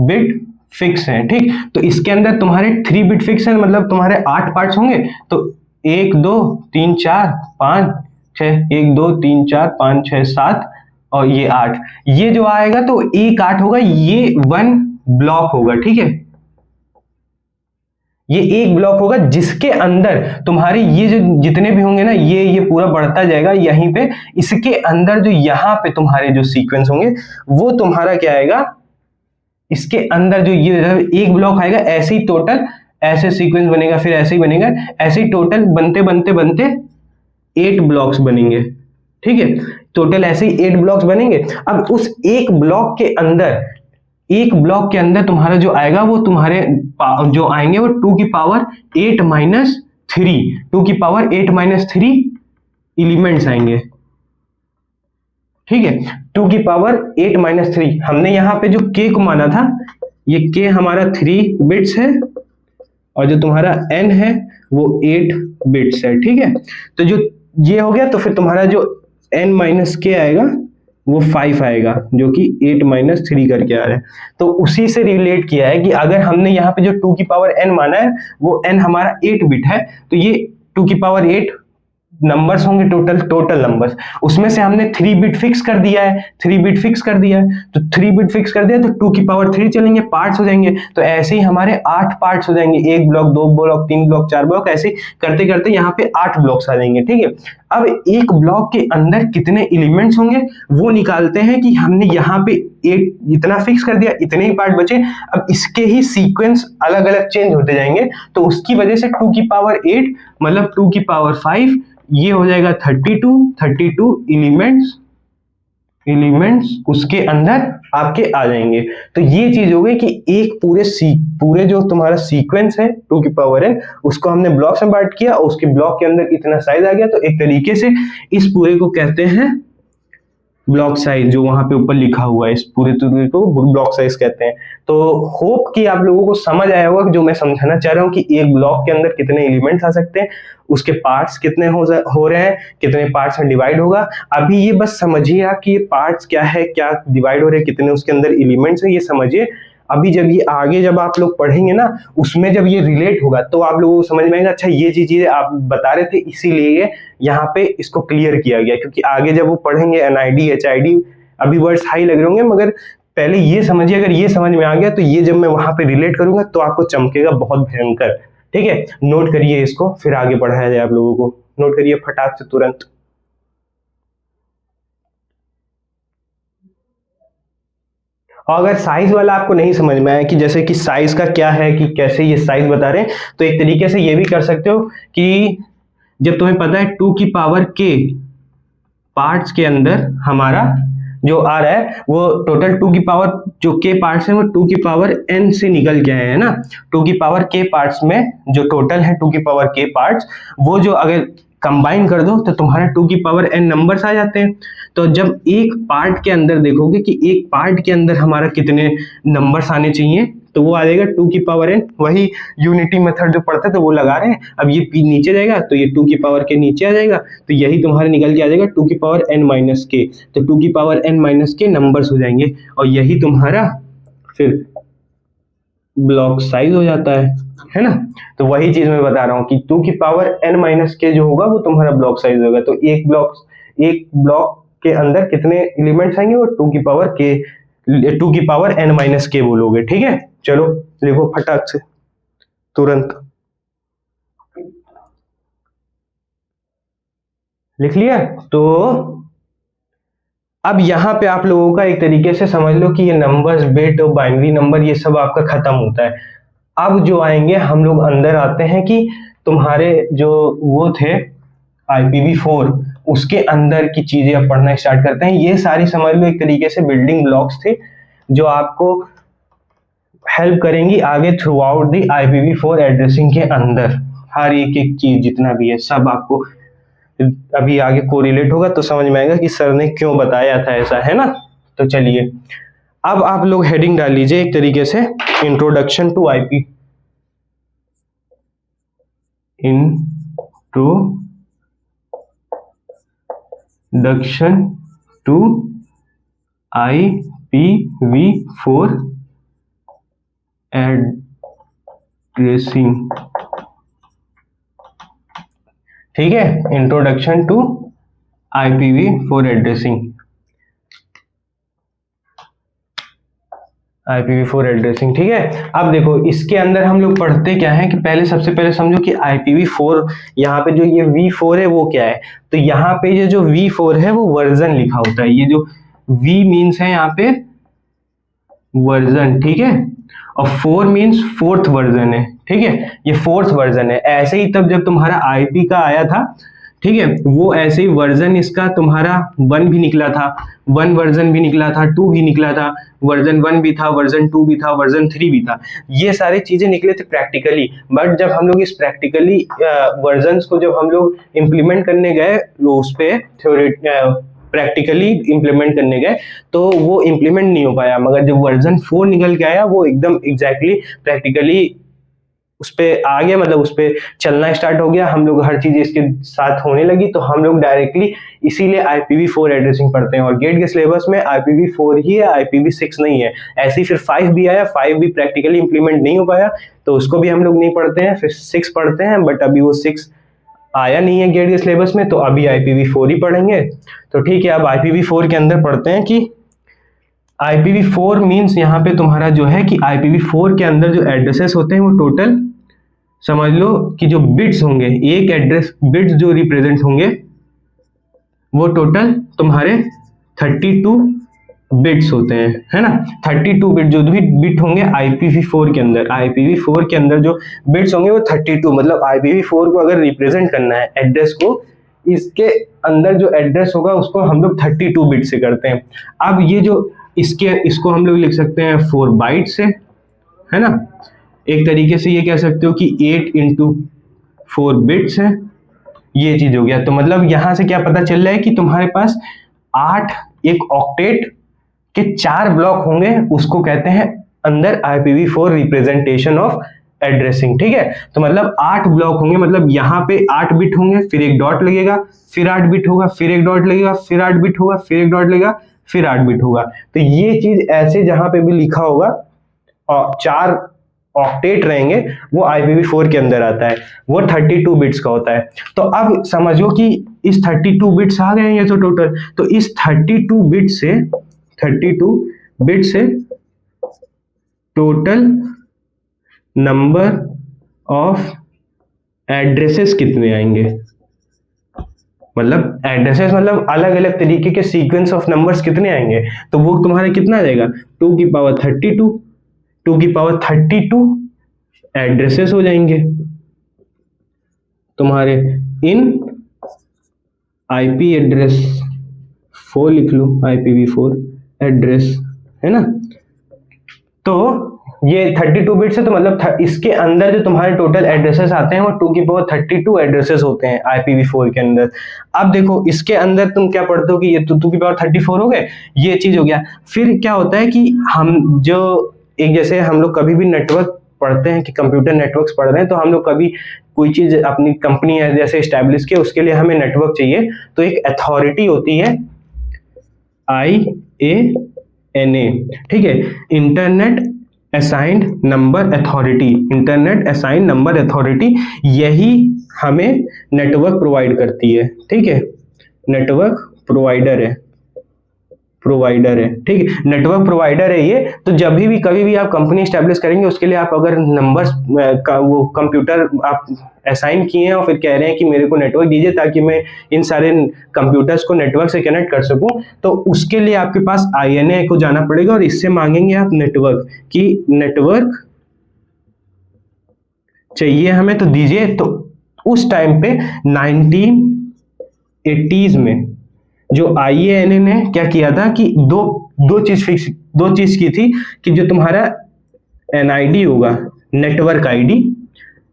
बिट फिक्स है, ठीक। तो इसके अंदर तुम्हारे 3 बिट फिक्स है, मतलब तुम्हारे 8 पार्ट्स होंगे, तो 1 2 3 4 5 6, 1 2 3 4 5 6 7 और ये 8, ये जो आएगा तो एक 8 होगा, ये 1 ब्लॉक होगा, ठीक है, ये एक ब्लॉक होगा जिसके अंदर तुम्हारे ये जो जितने भी होंगे ना ये पूरा बढ़ता जाएगा यहीं पे, इसके अंदर जो यहाँ पे तुम्हारे जो सीक्वेंस होंगे वो तुम्हारा क्या आएगा, इसके अंदर जो ये एक ब्लॉक आएगा, ऐसे ही टोटल ऐसे सीक्वेंस बनेगा, फिर ऐसे ही बनेगा, ऐसे ही टोटल बनते बनते बनते 8 ब्लॉक्स बनेंगे, ठीक है, टोटल ऐसे ही 8 ब्लॉक्स बनेंगे। अब उस एक ब्लॉक के अंदर तुम्हारा जो आएगा वो तुम्हारे जो आएंगे वो 2 की पावर 8 माइनस 3, 2 की पावर 8 माइनस 3 एलिमेंट्स आएंगे, ठीक है, 2 की पावर 8 माइनस 3। हमने यहाँ पे जो k को माना था, ये k हमारा 3 बिट्स है और जो तुम्हारा n है वो 8 बिट्स है, ठीक है। तो जो ये हो गया, तो फिर तुम्हारा जो n माइनस के आएगा वो 5 आएगा, जो कि 8 माइनस 3 करके आ रहा है। तो उसी से रिलेट किया है कि अगर हमने यहाँ पे जो 2 की पावर n माना है वो n हमारा 8 बिट है, तो ये 2 की पावर 8 नंबर्स होंगे, टोटल नंबर्स, उसमें से हमने 3 बिट फिक्स कर दिया है, 3 बिट फिक्स कर दिया है, तो 3 बिट फिक्स कर दिया तो 2 की पावर 3 चलेंगे, पार्ट्स हो जाएंगे, तो ऐसे ही हमारे 8 पार्ट्स हो जाएंगे, 1 ब्लॉक 2 ब्लॉक 3 ब्लॉक 4 ब्लॉक, ऐसे करते करते यहाँ पे 8 ब्लॉक्स आ जाएंगे, ठीक है। अब एक ब्लॉक के अंदर कितने एलिमेंट्स होंगे वो निकालते हैं कि हमने यहाँ पे इतना फिक्स कर दिया, इतने ही पार्ट बचे, अब इसके ही सीक्वेंस अलग अलग चेंज होते जाएंगे, तो उसकी वजह से 2 की पावर 8 मतलब 2 की पावर 5 ये हो जाएगा 32 एलिमेंट्स उसके अंदर आपके आ जाएंगे। तो ये चीज हो गई कि एक पूरे जो तुम्हारा सीक्वेंस है 2 की पावर n उसको हमने ब्लॉक्स में बांट किया और उसके ब्लॉक के अंदर इतना साइज आ गया, तो एक तरीके से इस पूरे को कहते हैं ब्लॉक साइज, जो वहां पे ऊपर लिखा हुआ है इस पूरे को ब्लॉक साइज कहते हैं। तो होप कि आप लोगों को समझ आया होगा जो मैं समझाना चाह रहा हूँ कि एक ब्लॉक के अंदर कितने एलिमेंट्स आ सकते हैं, उसके पार्ट्स कितने हो रहे हैं, कितने पार्ट्स में डिवाइड होगा। अभी ये बस समझिए आप कि ये पार्ट्स क्या है, क्या डिवाइड हो रहे हैं, कितने उसके अंदर एलिमेंट्स है, ये समझिए। अभी जब ये आगे जब आप लोग पढ़ेंगे ना उसमें जब ये रिलेट होगा तो आप लोगों को समझ में आएगा, अच्छा ये चीजें आप बता रहे थे इसीलिए यहाँ पे इसको क्लियर किया गया, क्योंकि आगे जब वो पढ़ेंगे NID HID अभी वर्ड्स हाई लग रहे होंगे, मगर पहले ये समझिए, अगर ये समझ में आ गया तो ये जब मैं वहां पे रिलेट करूंगा तो आपको चमकेगा बहुत भयंकर, ठीक है। नोट करिए इसको, फिर आगे बढ़ाया जाए आप लोगों को, नोट करिए फटाक से तुरंत। और अगर साइज वाला आपको नहीं समझ में आया कि जैसे कि साइज का क्या है कि कैसे ये साइज बता रहे हैं, तो एक तरीके से ये भी कर सकते हो कि जब तुम्हें पता है 2 की पावर k पार्ट्स के अंदर हमारा जो आ रहा है वो टोटल 2 की पावर जो k पार्ट्स हैं वो 2 की पावर n से निकल के आए हैं ना। 2 की पावर k पार्ट्स में जो टोटल है 2 की पावर k पार्ट्स, वो जो अगर कंबाइन कर दो तो तुम्हारे 2 की पावर n नंबर्स आ जाते हैं। तो जब एक पार्ट के अंदर देखोगे कि एक पार्ट के अंदर हमारा कितने नंबर्स आने चाहिए, तो वो आ जाएगा 2 की पावर n। वही यूनिटी मेथड जो पढ़ते थे वो लगा रहे हैं। अब ये p नीचे जाएगा तो ये 2 की पावर के नीचे आ जाएगा, तो यही तुम्हारे निकल के आ जाएगा 2 की पावर n माइनस के। तो 2 की पावर n माइनस के नंबर्स हो जाएंगे और यही तुम्हारा फिर ब्लॉक साइज हो जाता है ना। तो वही चीज मैं बता रहा हूँ कि 2 की पावर n माइनस के जो होगा वो तुम्हारा ब्लॉक साइज होगा। तो एक ब्लॉक के अंदर कितने एलिमेंट्स आएंगे, वो 2 की पावर n माइनस के बोलोगे। ठीक है, चलो लिखो फटाक से तुरंत। लिख लिया? तो अब यहाँ पे आप लोगों का एक तरीके से समझ लो कि ये नंबर्स, बिट और बाइनरी नंबर ये सब आपका खत्म होता है। अब जो आएंगे हम लोग अंदर आते हैं कि तुम्हारे जो वो थे IPv4 उसके अंदर की चीजें अब पढ़ना स्टार्ट करते हैं। ये सारी समझ लो एक तरीके से बिल्डिंग ब्लॉक्स थे जो आपको हेल्प करेंगी आगे through out the IPv4 addressing के अंदर। हर एक चीज जितना भी है सब आपको अभी आगे कोरिलेट होगा तो समझ में आएगा कि सर ने क्यों बताया था ऐसा, है ना। तो चलिए अब आप लोग हेडिंग डाल लीजिए एक तरीके से introduction to IP introduction to IPv4 addressing. ठीक है, introduction to IPv4 addressing. IPv4 addressing, ठीक है। अब देखो इसके अंदर हम लोग पढ़ते क्या है कि पहले सबसे पहले समझो कि IPv4 यहाँ पे जो ये V4 है वो क्या है। तो यहाँ पे ये जो V4 है वो वर्जन लिखा होता है। ये जो V मीन्स है यहाँ पे वर्जन, ठीक है, और 4 मीन्स फोर्थ वर्जन है। ठीक है, ये फोर्थ वर्जन है। ऐसे ही तब जब तुम्हारा IP का आया था, ठीक है, वो ऐसे ही वर्जन इसका तुम्हारा 1 भी निकला था, 1 वर्जन भी निकला था, 2 भी निकला था, वर्जन 1 भी था, वर्जन 2 भी था, वर्जन 3 भी था। ये सारी चीजें निकले थे प्रैक्टिकली। बट जब हम लोग इस प्रैक्टिकली वर्जन्स को जब हम लोग इम्प्लीमेंट करने गए उस पे प्रैक्टिकली इंप्लीमेंट करने गए तो वो इंप्लीमेंट नहीं हो पाया। मगर जब वर्जन 4 निकल के आया वो एकदम एग्जैक्टली प्रैक्टिकली उस पे आ गया, मतलब उस पे चलना स्टार्ट हो गया। हम लोग हर चीज इसके साथ होने लगी तो हम लोग डायरेक्टली इसीलिए IPv4 एड्रेसिंग पढ़ते हैं। और गेट के सिलेबस में IPv4 ही है, IPv6 नहीं है। ऐसे ही फिर 5 भी आया, 5 भी प्रैक्टिकली इंप्लीमेंट नहीं हो पाया तो उसको भी हम लोग नहीं पढ़ते हैं। फिर 6 पढ़ते हैं बट अभी वो 6 आया नहीं है गेट के सिलेबस में तो अभी IPv4 ही पढ़ेंगे। तो ठीक है, अब IPv4 के अंदर पढ़ते हैं कि IPv4 मीन्स यहाँ पे तुम्हारा जो है कि IPv4 के अंदर जो एड्रेसेस होते हैं वो टोटल समझ लो कि जो बिट्स होंगे, एक एड्रेस बिट्स जो रिप्रेजेंट होंगे वो टोटल तुम्हारे 32 बिट्स होते हैं, है ना। 32 बिट जो भी बिट होंगे IPv4 के अंदर, IPv4 के अंदर जो बिट्स होंगे वो 32, मतलब IPv4 को अगर रिप्रेजेंट करना है एड्रेस को, इसके अंदर जो एड्रेस होगा उसको हम लोग 32 बिट से करते हैं। अब ये जो इसको हम लोग लिख सकते हैं 4 बाइट से, है ना। एक तरीके से ये कह सकते हो कि 8 इंटू 4 बिट्स है, ये चीज हो गया। तो मतलब यहां से क्या पता चल रहा है कि तुम्हारे पास 8 एक ऑक्टेट के 4 ब्लॉक होंगे, उसको कहते हैं अंदर IPv4 रिप्रेजेंटेशन ऑफ एड्रेसिंग। ठीक है, तो मतलब 8 ब्लॉक होंगे, मतलब यहाँ पे 8 बिट होंगे, फिर एक डॉट लगेगा, फिर 8 बिट होगा, फिर एक डॉट लगेगा, फिर 8 बिट होगा, फिर एक डॉट लगेगा, फिर 8 बिट होगा। तो ये चीज ऐसे जहां पे भी लिखा होगा और 4 ऑक्टेट रहेंगे वो IPv4 के अंदर आता है, वो 32 बिट्स का होता है। तो अब समझो कि इस 32 बिट्स आ गए हैं ये तो टोटल, तो इस 32 बिट से टोटल नंबर ऑफ एड्रेसेस कितने आएंगे, मतलब एड्रेसेस मतलब अलग अलग तरीके के सीक्वेंस ऑफ नंबर्स कितने आएंगे, तो वो तुम्हारा कितना आ जाएगा 2 की पावर 32, 2 की पावर 32 एड्रेसेस हो जाएंगे तुम्हारे इन आईपी एड्रेस 4 लिख लो, IPv4 एड्रेस, है ना। तो ये 32 बिट्स है, तो मतलब इसके अंदर जो तुम्हारे टोटल एड्रेसेस आते हैं वो 2 की पावर 32 एड्रेसेस होते हैं IPv4 के अंदर। अब देखो इसके अंदर तुम क्या पढ़ते हो कि ये तो 2 की पावर 34 हो गए, ये चीज हो गया। फिर क्या होता है कि हम जो एक जैसे हम लोग कभी भी नेटवर्क पढ़ते हैं कि कंप्यूटर नेटवर्क्स पढ़ रहे हैं, तो हम लोग कभी कोई चीज अपनी कंपनी जैसे स्टैब्लिश किया, उसके लिए हमें नेटवर्क चाहिए, तो एक अथॉरिटी होती है IANA, ठीक है, internet assigned number authority, internet assigned number authority, यही हमें नेटवर्क प्रोवाइड करती है, ठीक है, नेटवर्क प्रोवाइडर है, ठीक है, नेटवर्क प्रोवाइडर है ये। तो जब भी कभी भी आप कंपनी स्टैब्लिश करेंगे, उसके लिए आप अगर नंबर्स का वो कंप्यूटर आप असाइन किए हैं और फिर कह रहे हैं कि मेरे को नेटवर्क दीजिए ताकि मैं इन सारे कंप्यूटर्स को नेटवर्क से कनेक्ट कर सकूं, तो उसके लिए आपके पास IANA को जाना पड़ेगा और इससे मांगेंगे आप नेटवर्क कि नेटवर्क चाहिए हमें तो दीजिए। तो उस टाइम पे 1980s में जो IANA ने क्या किया था कि दो चीज की थी कि जो तुम्हारा NID होगा, नेटवर्क ID,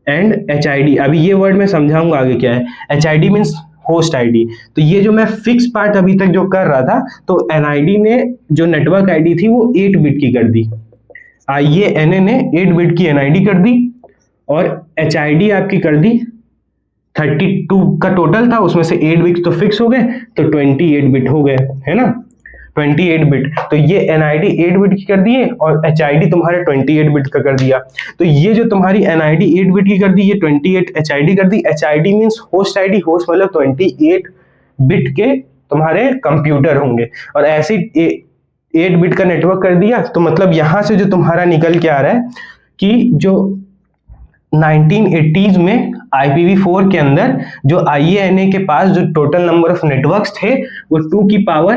एंड HID। अभी ये वर्ड मैं समझाऊंगा आगे क्या है। HID means host ID। तो ये जो मैं फिक्स पार्ट अभी तक जो कर रहा था, तो NID ने जो नेटवर्क ID थी वो 8 बिट की कर दी, IANA ने 8 बिट की NID कर दी, और HID आपकी कर दी 32 का टोटल था, उसमें से 8 बिट तो फिक्स हो गए, तो 28 बिट हो गए, है ना, 28 बिट। तो ये NID 8 बिट की कर दिए और HID तुम्हारे 28 बिट का कर दिया। तो ये जो तुम्हारी NID 8 बिट की कर दी, ये 28 HID कर दी। HID means host ID, host मतलब 28 बिट के तुम्हारे कंप्यूटर होंगे, और ऐसे 8 बिट का नेटवर्क कर दिया। तो मतलब यहां से जो तुम्हारा निकल के आ रहा है कि जो 1980s में IPv4 के अंदर जो IANA के पास जो टोटल नंबर ऑफ नेटवर्क्स थे वो 2 की पावर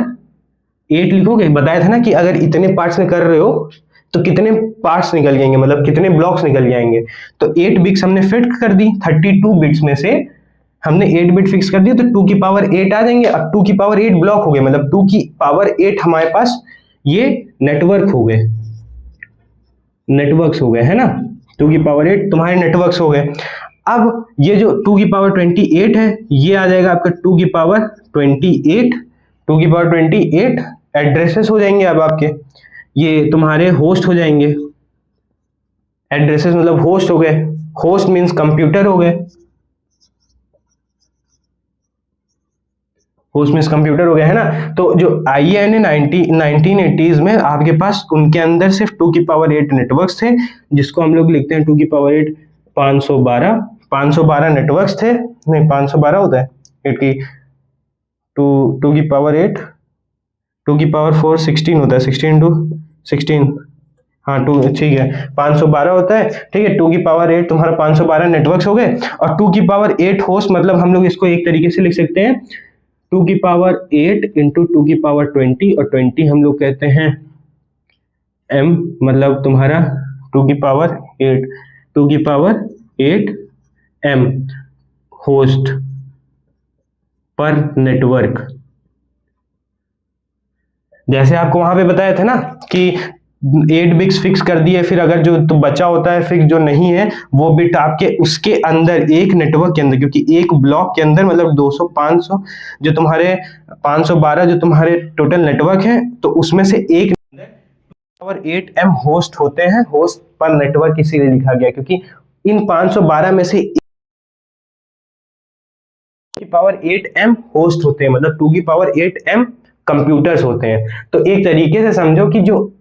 8 लिखोगे। बताया था ना कि अगर इतने पार्ट्स में कर रहे हो तो कितने पार्ट्स निकल जाएंगे, मतलब कितने ब्लॉक्स निकल जाएंगे। तो 8 बिट्स हमने फिक्स कर दी, 32 बिट्स में से हमने 8 बिट फिक्स कर दिया, तो 2 की पावर 8 आ जाएंगे। अब 2 की पावर 8 ब्लॉक हो गए, मतलब 2 की पावर 8 हमारे पास ये नेटवर्क हो गए, नेटवर्क्स हो गए, है ना। 2 की पावर 8 तुम्हारे नेटवर्क्स हो गए। अब ये जो 2 की पावर 28 है, ये आ जाएगा आपका 2 की पावर 28, 2 की पावर 28 एड्रेसेस हो जाएंगे। अब आपके ये तुम्हारे होस्ट हो जाएंगे, एड्रेसेस मतलब होस्ट हो गए, होस्ट मीन्स कंप्यूटर हो गए, होस्ट मीन्स कंप्यूटर हो गया, है ना। तो जो IANA 1980s में आपके पास उनके अंदर सिर्फ 2 की पावर 8 नेटवर्क्स थे, जिसको हम लोग लिखते हैं 2 की पावर 8 512 नेटवर्क्स थे, नहीं 512 होता है, 8 की 2 की पावर 8 2 की पावर 4 16 होता है, 16 into 16, हाँ 2, ठीक है 512 होता है, ठीक है। 2 की पावर 8 तुम्हारा 512 नेटवर्क्स हो गए, और 2 की पावर 8 होस्ट, मतलब हम लोग इसको एक तरीके से लिख सकते हैं 2 की पावर 8 इंटू 2 की पावर 20, और 20 हम लोग कहते हैं M, मतलब तुम्हारा 2 की पावर 8 2 की पावर 8 M होस्ट पर नेटवर्क। जैसे आपको वहां पे बताया था ना कि 8 बिट्स फिक्स कर दिए, फिर अगर जो तो बचा होता है फिक्स जो नहीं है वो बिट आपके उसके अंदर एक नेटवर्क के अंदर, क्योंकि एक ब्लॉक के अंदर मतलब 200 500 जो तुम्हारे 512 जो तुम्हारे टोटल नेटवर्क है, तो उसमें से एक पावर 8M होस्ट होते हैं, होस्ट पर नेटवर्क इसीलिए लिखा गया क्योंकि इन 512 में से पावर 8M होस्ट होते हैं, मतलब 2 की पावर 8M कंप्यूटर्स होते हैं। तो एक तरीके से समझो कि जो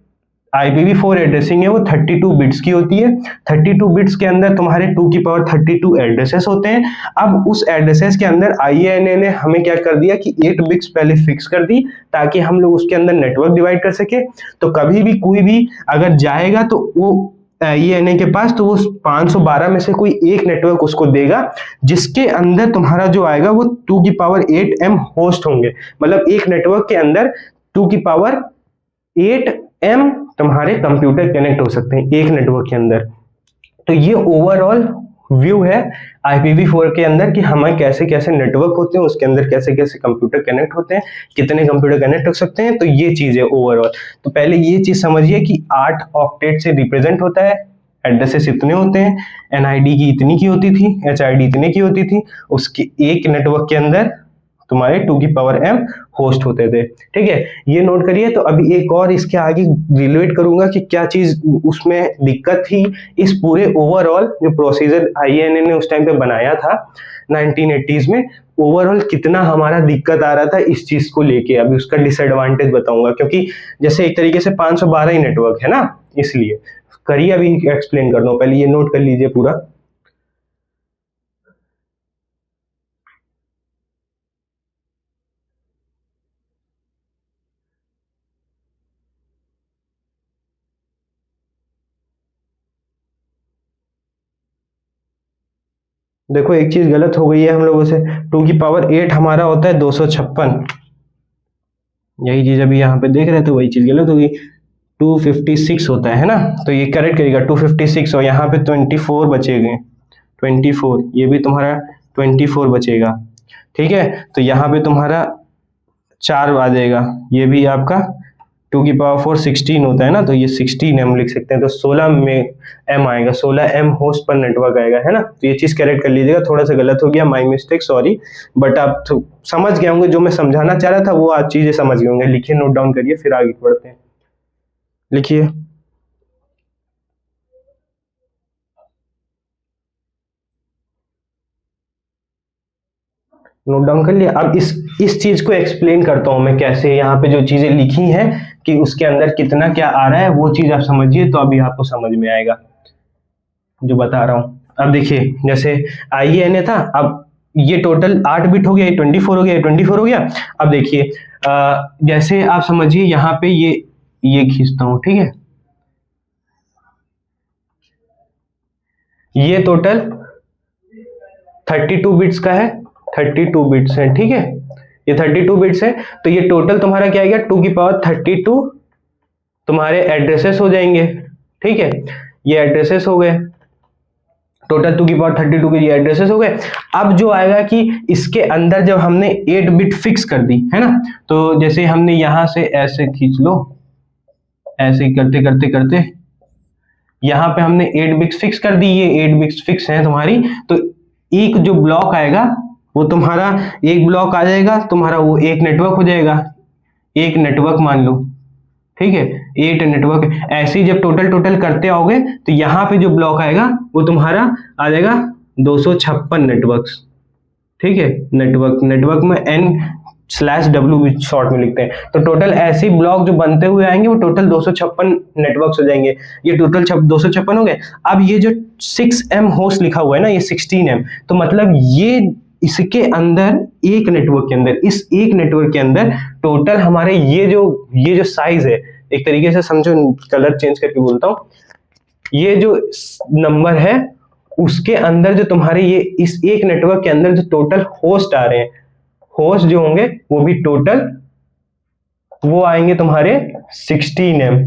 IPv4 एड्रेसिंग है वो 32 बिट्स की होती है। 32 बिट्स के अंदर तुम्हारे 2 की पावर 32 एड्रेसेस होते हैं। अब उस एड्रेसेस के अंदर IANA ने हमें क्या कर दिया कि 8 बिट्स पहले फिक्स कर दी ताकि हम लोग उसके अंदर नेटवर्क डिवाइड कर सके। तो कभी भी कोई भी अगर जाएगा तो वो IENA के पास, तो वो 512 में से कोई एक नेटवर्क उसको देगा जिसके अंदर तुम्हारा जो आएगा वो 2 की पावर 8 m होस्ट होंगे। मतलब एक नेटवर्क के अंदर 2 की पावर 8 m तुम्हारे कंप्यूटर कनेक्ट हो सकते हैं एक नेटवर्क के अंदर। तो ये ओवरऑल व्यू है IPv4 के अंदर कि हमें कैसे कैसे नेटवर्क होते हैं, उसके अंदर कैसे कैसे कंप्यूटर कनेक्ट होते हैं, कितने कंप्यूटर कनेक्ट हो सकते हैं। तो ये चीज है ओवरऑल। तो पहले ये चीज समझिए कि 8 ऑक्टेट से रिप्रेजेंट होता है, एड्रेसेस इतने होते हैं, NID की इतनी की होती थी, HID इतने की होती थी, उसके एक नेटवर्क के अंदर तुम्हारे 2 की पावर m होस्ट होते थे। ठीक है, ये नोट करिए। तो अभी एक और इसके आगे रिलेट करूंगा कि क्या चीज उसमें दिक्कत थी इस पूरे ओवरऑल जो प्रोसीजर IANA ने उस टाइम पे बनाया था 1980s में, ओवरऑल कितना हमारा दिक्कत आ रहा था इस चीज को लेके। अभी उसका डिसएडवांटेज बताऊंगा, क्योंकि जैसे एक तरीके से 512 ही नेटवर्क है ना, इसलिए करिए अभी एक्सप्लेन करता हूँ। पहले ये नोट कर लीजिए पूरा। देखो एक चीज गलत हो गई है हम लोगों से, 2 की पावर 8 हमारा होता है 256, यही चीज अभी यहाँ पे देख रहे थे, वही चीज गलत होगी। 256 होता है ना, तो ये करेक्ट करेगा 256, और यहाँ पे 24 बचेंगे, 24 ये भी तुम्हारा 24 बचेगा। ठीक है, तो यहाँ पे तुम्हारा 4 आ जाएगा, ये भी आपका 2 की पावर 4 16 होता है ना, तो ये 16 m लिख सकते हैं। तो 16 में m आएगा, 16 m होस्ट पर नेटवर्क आएगा, है ना। तो ये चीज करेक्ट कर लीजिएगा, थोड़ा सा गलत हो गया, माय मिस्टेक, सॉरी। बट आप तो समझ गए होंगे, जो मैं समझाना चाह रहा था वो आज चीजें समझ गए होंगे। लिखिए, नोट डाउन करिए, फिर आगे बढ़ते हैं। लिखिए, नोट डाउन कर लिया। अब इस चीज को एक्सप्लेन करता हूं मैं कैसे, यहाँ पे जो चीजें लिखी हैं कि उसके अंदर कितना क्या आ रहा है, वो चीज आप समझिए तो अभी आपको समझ में आएगा जो बता रहा हूं। अब देखिए, जैसे IANA था, अब ये टोटल 8 बिट हो गया, ये 24 हो गया, ये 24 हो गया। अब देखिए जैसे आप समझिए यहाँ पे ये खींचता हूं, ठीक है, ये टोटल 32 बिट्स का है, 32 बिट्स है, ठीक है, ये 32 बिट्स है। तो ये टोटल तुम्हारा क्या आएगा, 2 की पावर 32 तुम्हारे एड्रेसेस हो जाएंगे। ठीक है, ये एड्रेसेस हो गए, टोटल 2 की पावर 32 के ये एड्रेसेस हो गए। अब जो आएगा कि इसके अंदर जब हमने 8 बिट फिक्स कर दी है ना, तो जैसे हमने यहां से ऐसे खींच लो, ऐसे करते करते करते यहाँ पे हमने 8 बिट्स फिक्स कर दी, ये 8 बिट्स फिक्स हैं तुम्हारी। तो एक जो ब्लॉक आएगा वो तुम्हारा, एक ब्लॉक आ जाएगा तुम्हारा, वो एक नेटवर्क हो जाएगा, एक नेटवर्क मान लो। ठीक है, 8 नेटवर्क। ऐसे ही जब टोटल करते आओगे तो यहाँ पे जो ब्लॉक आएगा वो तुम्हारा आ जाएगा 256 नेटवर्क्स। ठीक है, नेटवर्क में n/w शॉर्ट में लिखते हैं। तो टोटल ऐसे ब्लॉक जो बनते हुए आएंगे वो टोटल 256 नेटवर्क्स हो जाएंगे। ये टोटल 256 हो गए। अब ये जो 6m होस्ट लिखा हुआ है ना, ये 16m, तो मतलब ये इसके अंदर एक नेटवर्क के अंदर, इस एक नेटवर्क के अंदर टोटल हमारे ये जो साइज है, एक तरीके से समझो, कलर चेंज करके बोलता हूं, ये जो नंबर है उसके अंदर जो तुम्हारे ये इस एक नेटवर्क के अंदर जो टोटल होस्ट आ रहे हैं, होस्ट जो होंगे वो भी टोटल वो आएंगे तुम्हारे 16m।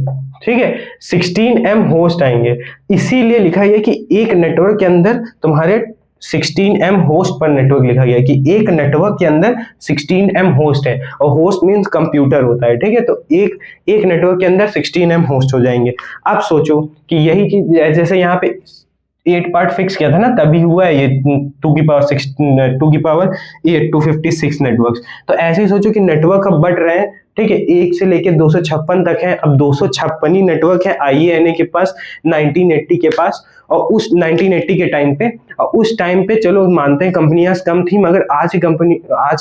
ठीक है, 16m होस्ट आएंगे। इसीलिए लिखा गया कि एक नेटवर्क के अंदर तुम्हारे 16m होस्ट पर नेटवर्क लिखा गया कि एक नेटवर्क के अंदर 16m होस्ट है, और होस्ट मींस कंप्यूटर होता है। ठीक है, तो एक नेटवर्क के अंदर 16m होस्ट हो जाएंगे। अब सोचो कि यही चीज जैसे यहाँ पे 8 पार्ट फिक्स किया था ना, तभी हुआ है ये 2 की पावर 8 256 नेटवर्क्स। तो ऐसे ही सोचो कि नेटवर्क अब बढ़ रहे हैं। ठीक है, 1 से लेके 256 तक है। अब 256 ही नेटवर्क है IANA के पास 1980 के पास, और उस 1980 के टाइम पे, और उस टाइम पे चलो मानते हैं कंपनियां कम थी, मगर आज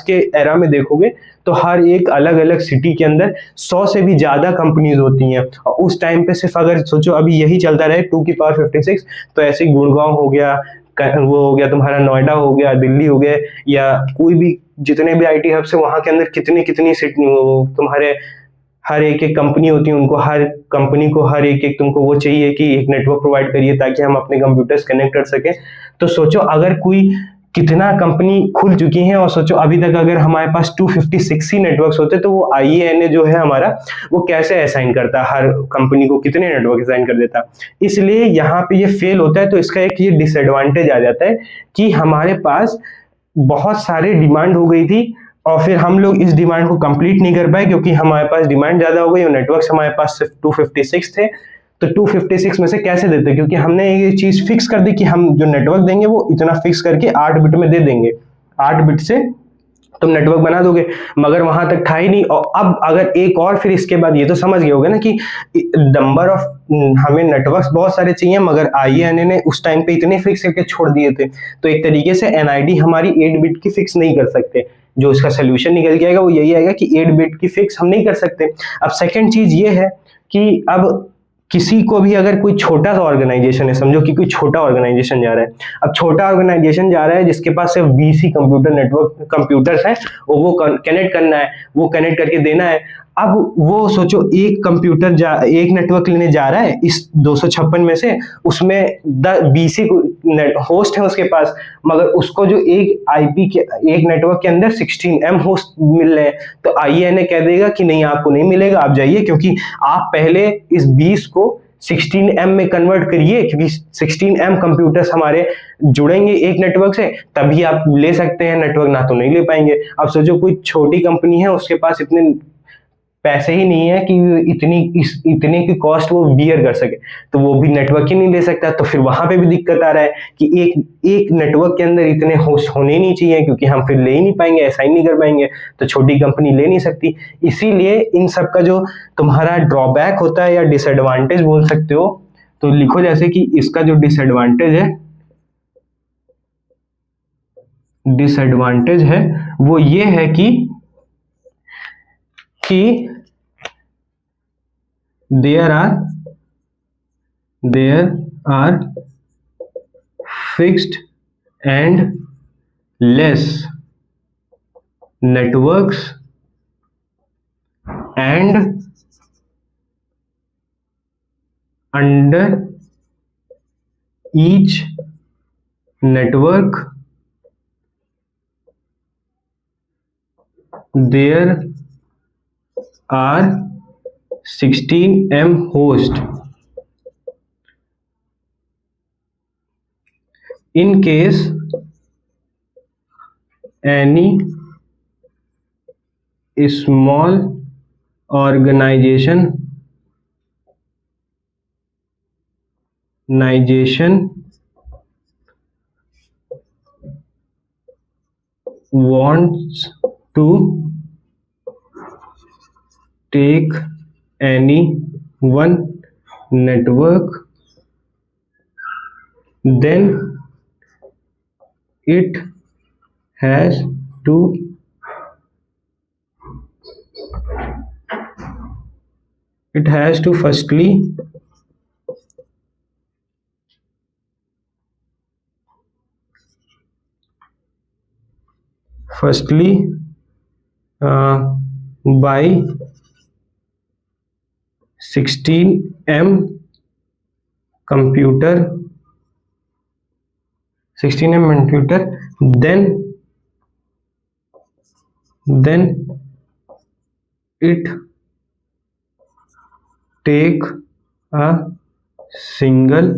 के एरा में देखोगे तो हर एक अलग अलग सिटी के अंदर 100 से भी ज्यादा कंपनीज होती हैं। और उस टाइम पे सिर्फ अगर सोचो अभी यही चलता रहे 2 की पावर 56, तो ऐसे गुड़गांव हो गया, वो हो गया तुम्हारा, नोएडा हो गया, दिल्ली हो गया, या कोई भी जितने भी IT हब्स है वहां के अंदर कितनी सिटी तुम्हारे हर एक एक कंपनी होती है, उनको हर कंपनी को हर एक एक तुमको वो चाहिए कि एक नेटवर्क प्रोवाइड करिए ताकि हम अपने कंप्यूटर्स कनेक्ट कर सकें। तो सोचो अगर कोई कितना कंपनी खुल चुकी हैं, और सोचो अभी तक अगर हमारे पास 256 ही नेटवर्क्स होते तो वो IANA जो है हमारा, वो कैसे असाइन करता, हर कंपनी को कितने नेटवर्क असाइन कर देता। इसलिए यहाँ पे ये फेल होता है। तो इसका एक ये डिसएडवांटेज आ जाता है कि हमारे पास बहुत सारे डिमांड हो गई थी और फिर हम लोग इस डिमांड को कंप्लीट नहीं कर पाए क्योंकि हमारे पास डिमांड ज्यादा हो गई और नेटवर्क्स हमारे पास सिर्फ 256 थे। तो 256 में से कैसे देते, क्योंकि हमने ये चीज फिक्स कर दी कि हम जो नेटवर्क देंगे वो इतना फिक्स करके 8 बिट में दे देंगे, 8 बिट से तुम नेटवर्क बना दोगे, मगर वहां तक था ही नहीं। और अब अगर एक और फिर इसके बाद ये तो समझ गए होगे ना कि नंबर ऑफ हमें नेटवर्क्स बहुत सारे चाहिए, मगर IANA ने उस टाइम पे इतने फिक्स करके छोड़ दिए थे। तो एक तरीके से NID हमारी 8 बिट की फिक्स नहीं कर सकते। जो इसका सोल्यूशन निकल के आएगा वो यही आएगा कि 8 बिट की फिक्स हम नहीं कर सकते। अब सेकंड चीज ये है कि अब किसी को भी अगर कोई छोटा सा ऑर्गेनाइजेशन है, समझो कि कोई छोटा ऑर्गेनाइजेशन जा रहा है, अब छोटा ऑर्गेनाइजेशन जा रहा है जिसके पास सिर्फ 20 ही कंप्यूटर नेटवर्क कंप्यूटर्स हैं और वो कनेक्ट करना है, वो कनेक्ट करके देना है। अब वो सोचो एक एक नेटवर्क लेने जा रहा है इस 256 में से, उसमें 20 ही होस्ट है उसके पास, मगर उसको जो एक IP के एक नेटवर्क के अंदर 16M होस्ट मिल रहे हैं। तो IANA कह देगा कि नहीं, आपको नहीं मिलेगा, आप जाइए, क्योंकि आप पहले इस 20 को 16M में कन्वर्ट करिए, क्योंकि 16M कंप्यूटर्स हमारे जुड़ेंगे एक नेटवर्क से, तभी आप ले सकते हैं नेटवर्क, ना तो नहीं ले पाएंगे। अब सोचो कोई छोटी कंपनी है, उसके पास इतने पैसे ही नहीं है कि इतने की कॉस्ट वो बियर कर सके, तो वो भी नेटवर्क ही नहीं ले सकता। तो फिर वहां पे भी दिक्कत आ रहा है कि एक नेटवर्क के अंदर इतने होस्ट होने नहीं चाहिए, क्योंकि हम फिर ले ही नहीं पाएंगे, असाइन नहीं कर पाएंगे, तो छोटी कंपनी ले नहीं सकती। इसीलिए इन सब का जो तुम्हारा ड्रॉबैक होता है या डिसएडवांटेज बोल सकते हो, तो लिखो जैसे कि इसका जो डिसएडवांटेज है वो ये है कि there are fixed and less networks and under each network there are 16M host. In case any small organization wants to take any one network, then it has to firstly buy 16M computer, then it take a single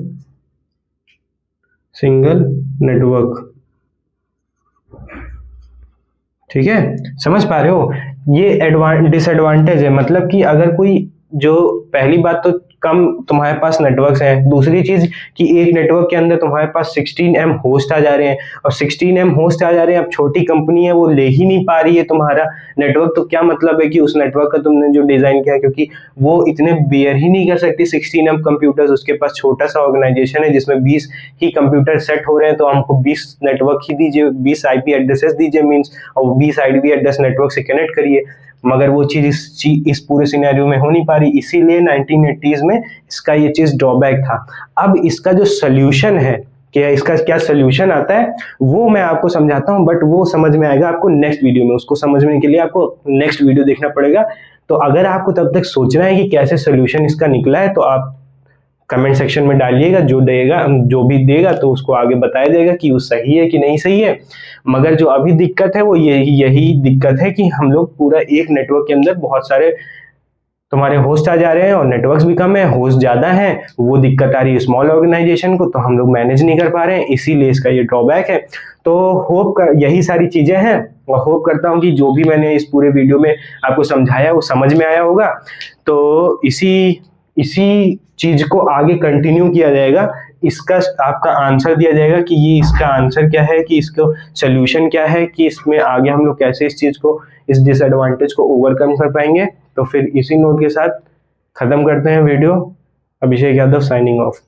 network। ठीक है, समझ पा रहे हो? ये disadvantage है, मतलब कि अगर कोई, जो पहली बात तो कम तुम्हारे पास नेटवर्क्स हैं, दूसरी चीज कि एक नेटवर्क के अंदर तुम्हारे पास 16M होस्ट आ जा रहे हैं, और 16M होस्ट आ जा रहे हैं, अब छोटी कंपनी है वो ले ही नहीं पा रही है तुम्हारा नेटवर्क, तो क्या मतलब है कि उस नेटवर्क का तुमने जो डिजाइन किया, क्योंकि वो इतने बेयर ही नहीं कर सकती 16M कंप्यूटर्स, उसके पास छोटा सा ऑर्गेनाइजेशन है जिसमें 20 ही कंप्यूटर सेट हो रहे हैं, तो हमको 20 नेटवर्क ही दीजिए, 20 IP एड्रेसेस दीजिए मीन्स, और 20 IP एड्रेस नेटवर्क से कनेक्ट करिए, मगर वो चीज इस पूरे सिनेरियो में हो नहीं पा रही। इसीलिए 1980s में इसका ये चीज ड्रॉबैक था। अब इसका जो सोल्यूशन है, कि इसका क्या सोल्यूशन आता है, वो मैं आपको समझाता हूं, बट वो समझ में आएगा आपको नेक्स्ट वीडियो में। उसको समझने के लिए आपको नेक्स्ट वीडियो देखना पड़ेगा। तो अगर आपको तब तक सोचना है कि कैसे सोल्यूशन इसका निकला है, तो आप कमेंट सेक्शन में डालिएगा, जो भी देगा तो उसको आगे बताया जाएगा कि वो सही है कि नहीं सही है। मगर जो अभी दिक्कत है वो यही दिक्कत है कि हम लोग पूरा एक नेटवर्क के अंदर बहुत सारे तुम्हारे होस्ट आ जा रहे हैं और नेटवर्क्स भी कम है, होस्ट ज़्यादा है, वो दिक्कत आ रही है स्मॉल ऑर्गेनाइजेशन को, तो हम लोग मैनेज नहीं कर पा रहे हैं, इसीलिए इसका ये ड्रॉबैक है। तो यही सारी चीज़ें हैं और होप करता हूँ कि जो भी मैंने इस पूरे वीडियो में आपको समझाया वो समझ में आया होगा। तो इसी चीज को आगे कंटिन्यू किया जाएगा, इसका आपका आंसर दिया जाएगा कि ये इसका आंसर क्या है, कि इसको सोल्यूशन क्या है, कि इसमें आगे हम लोग कैसे इस चीज को, इस डिसएडवांटेज को ओवरकम कर पाएंगे। तो फिर इसी नोट के साथ खत्म करते हैं video. Abhishek Yadav signing off.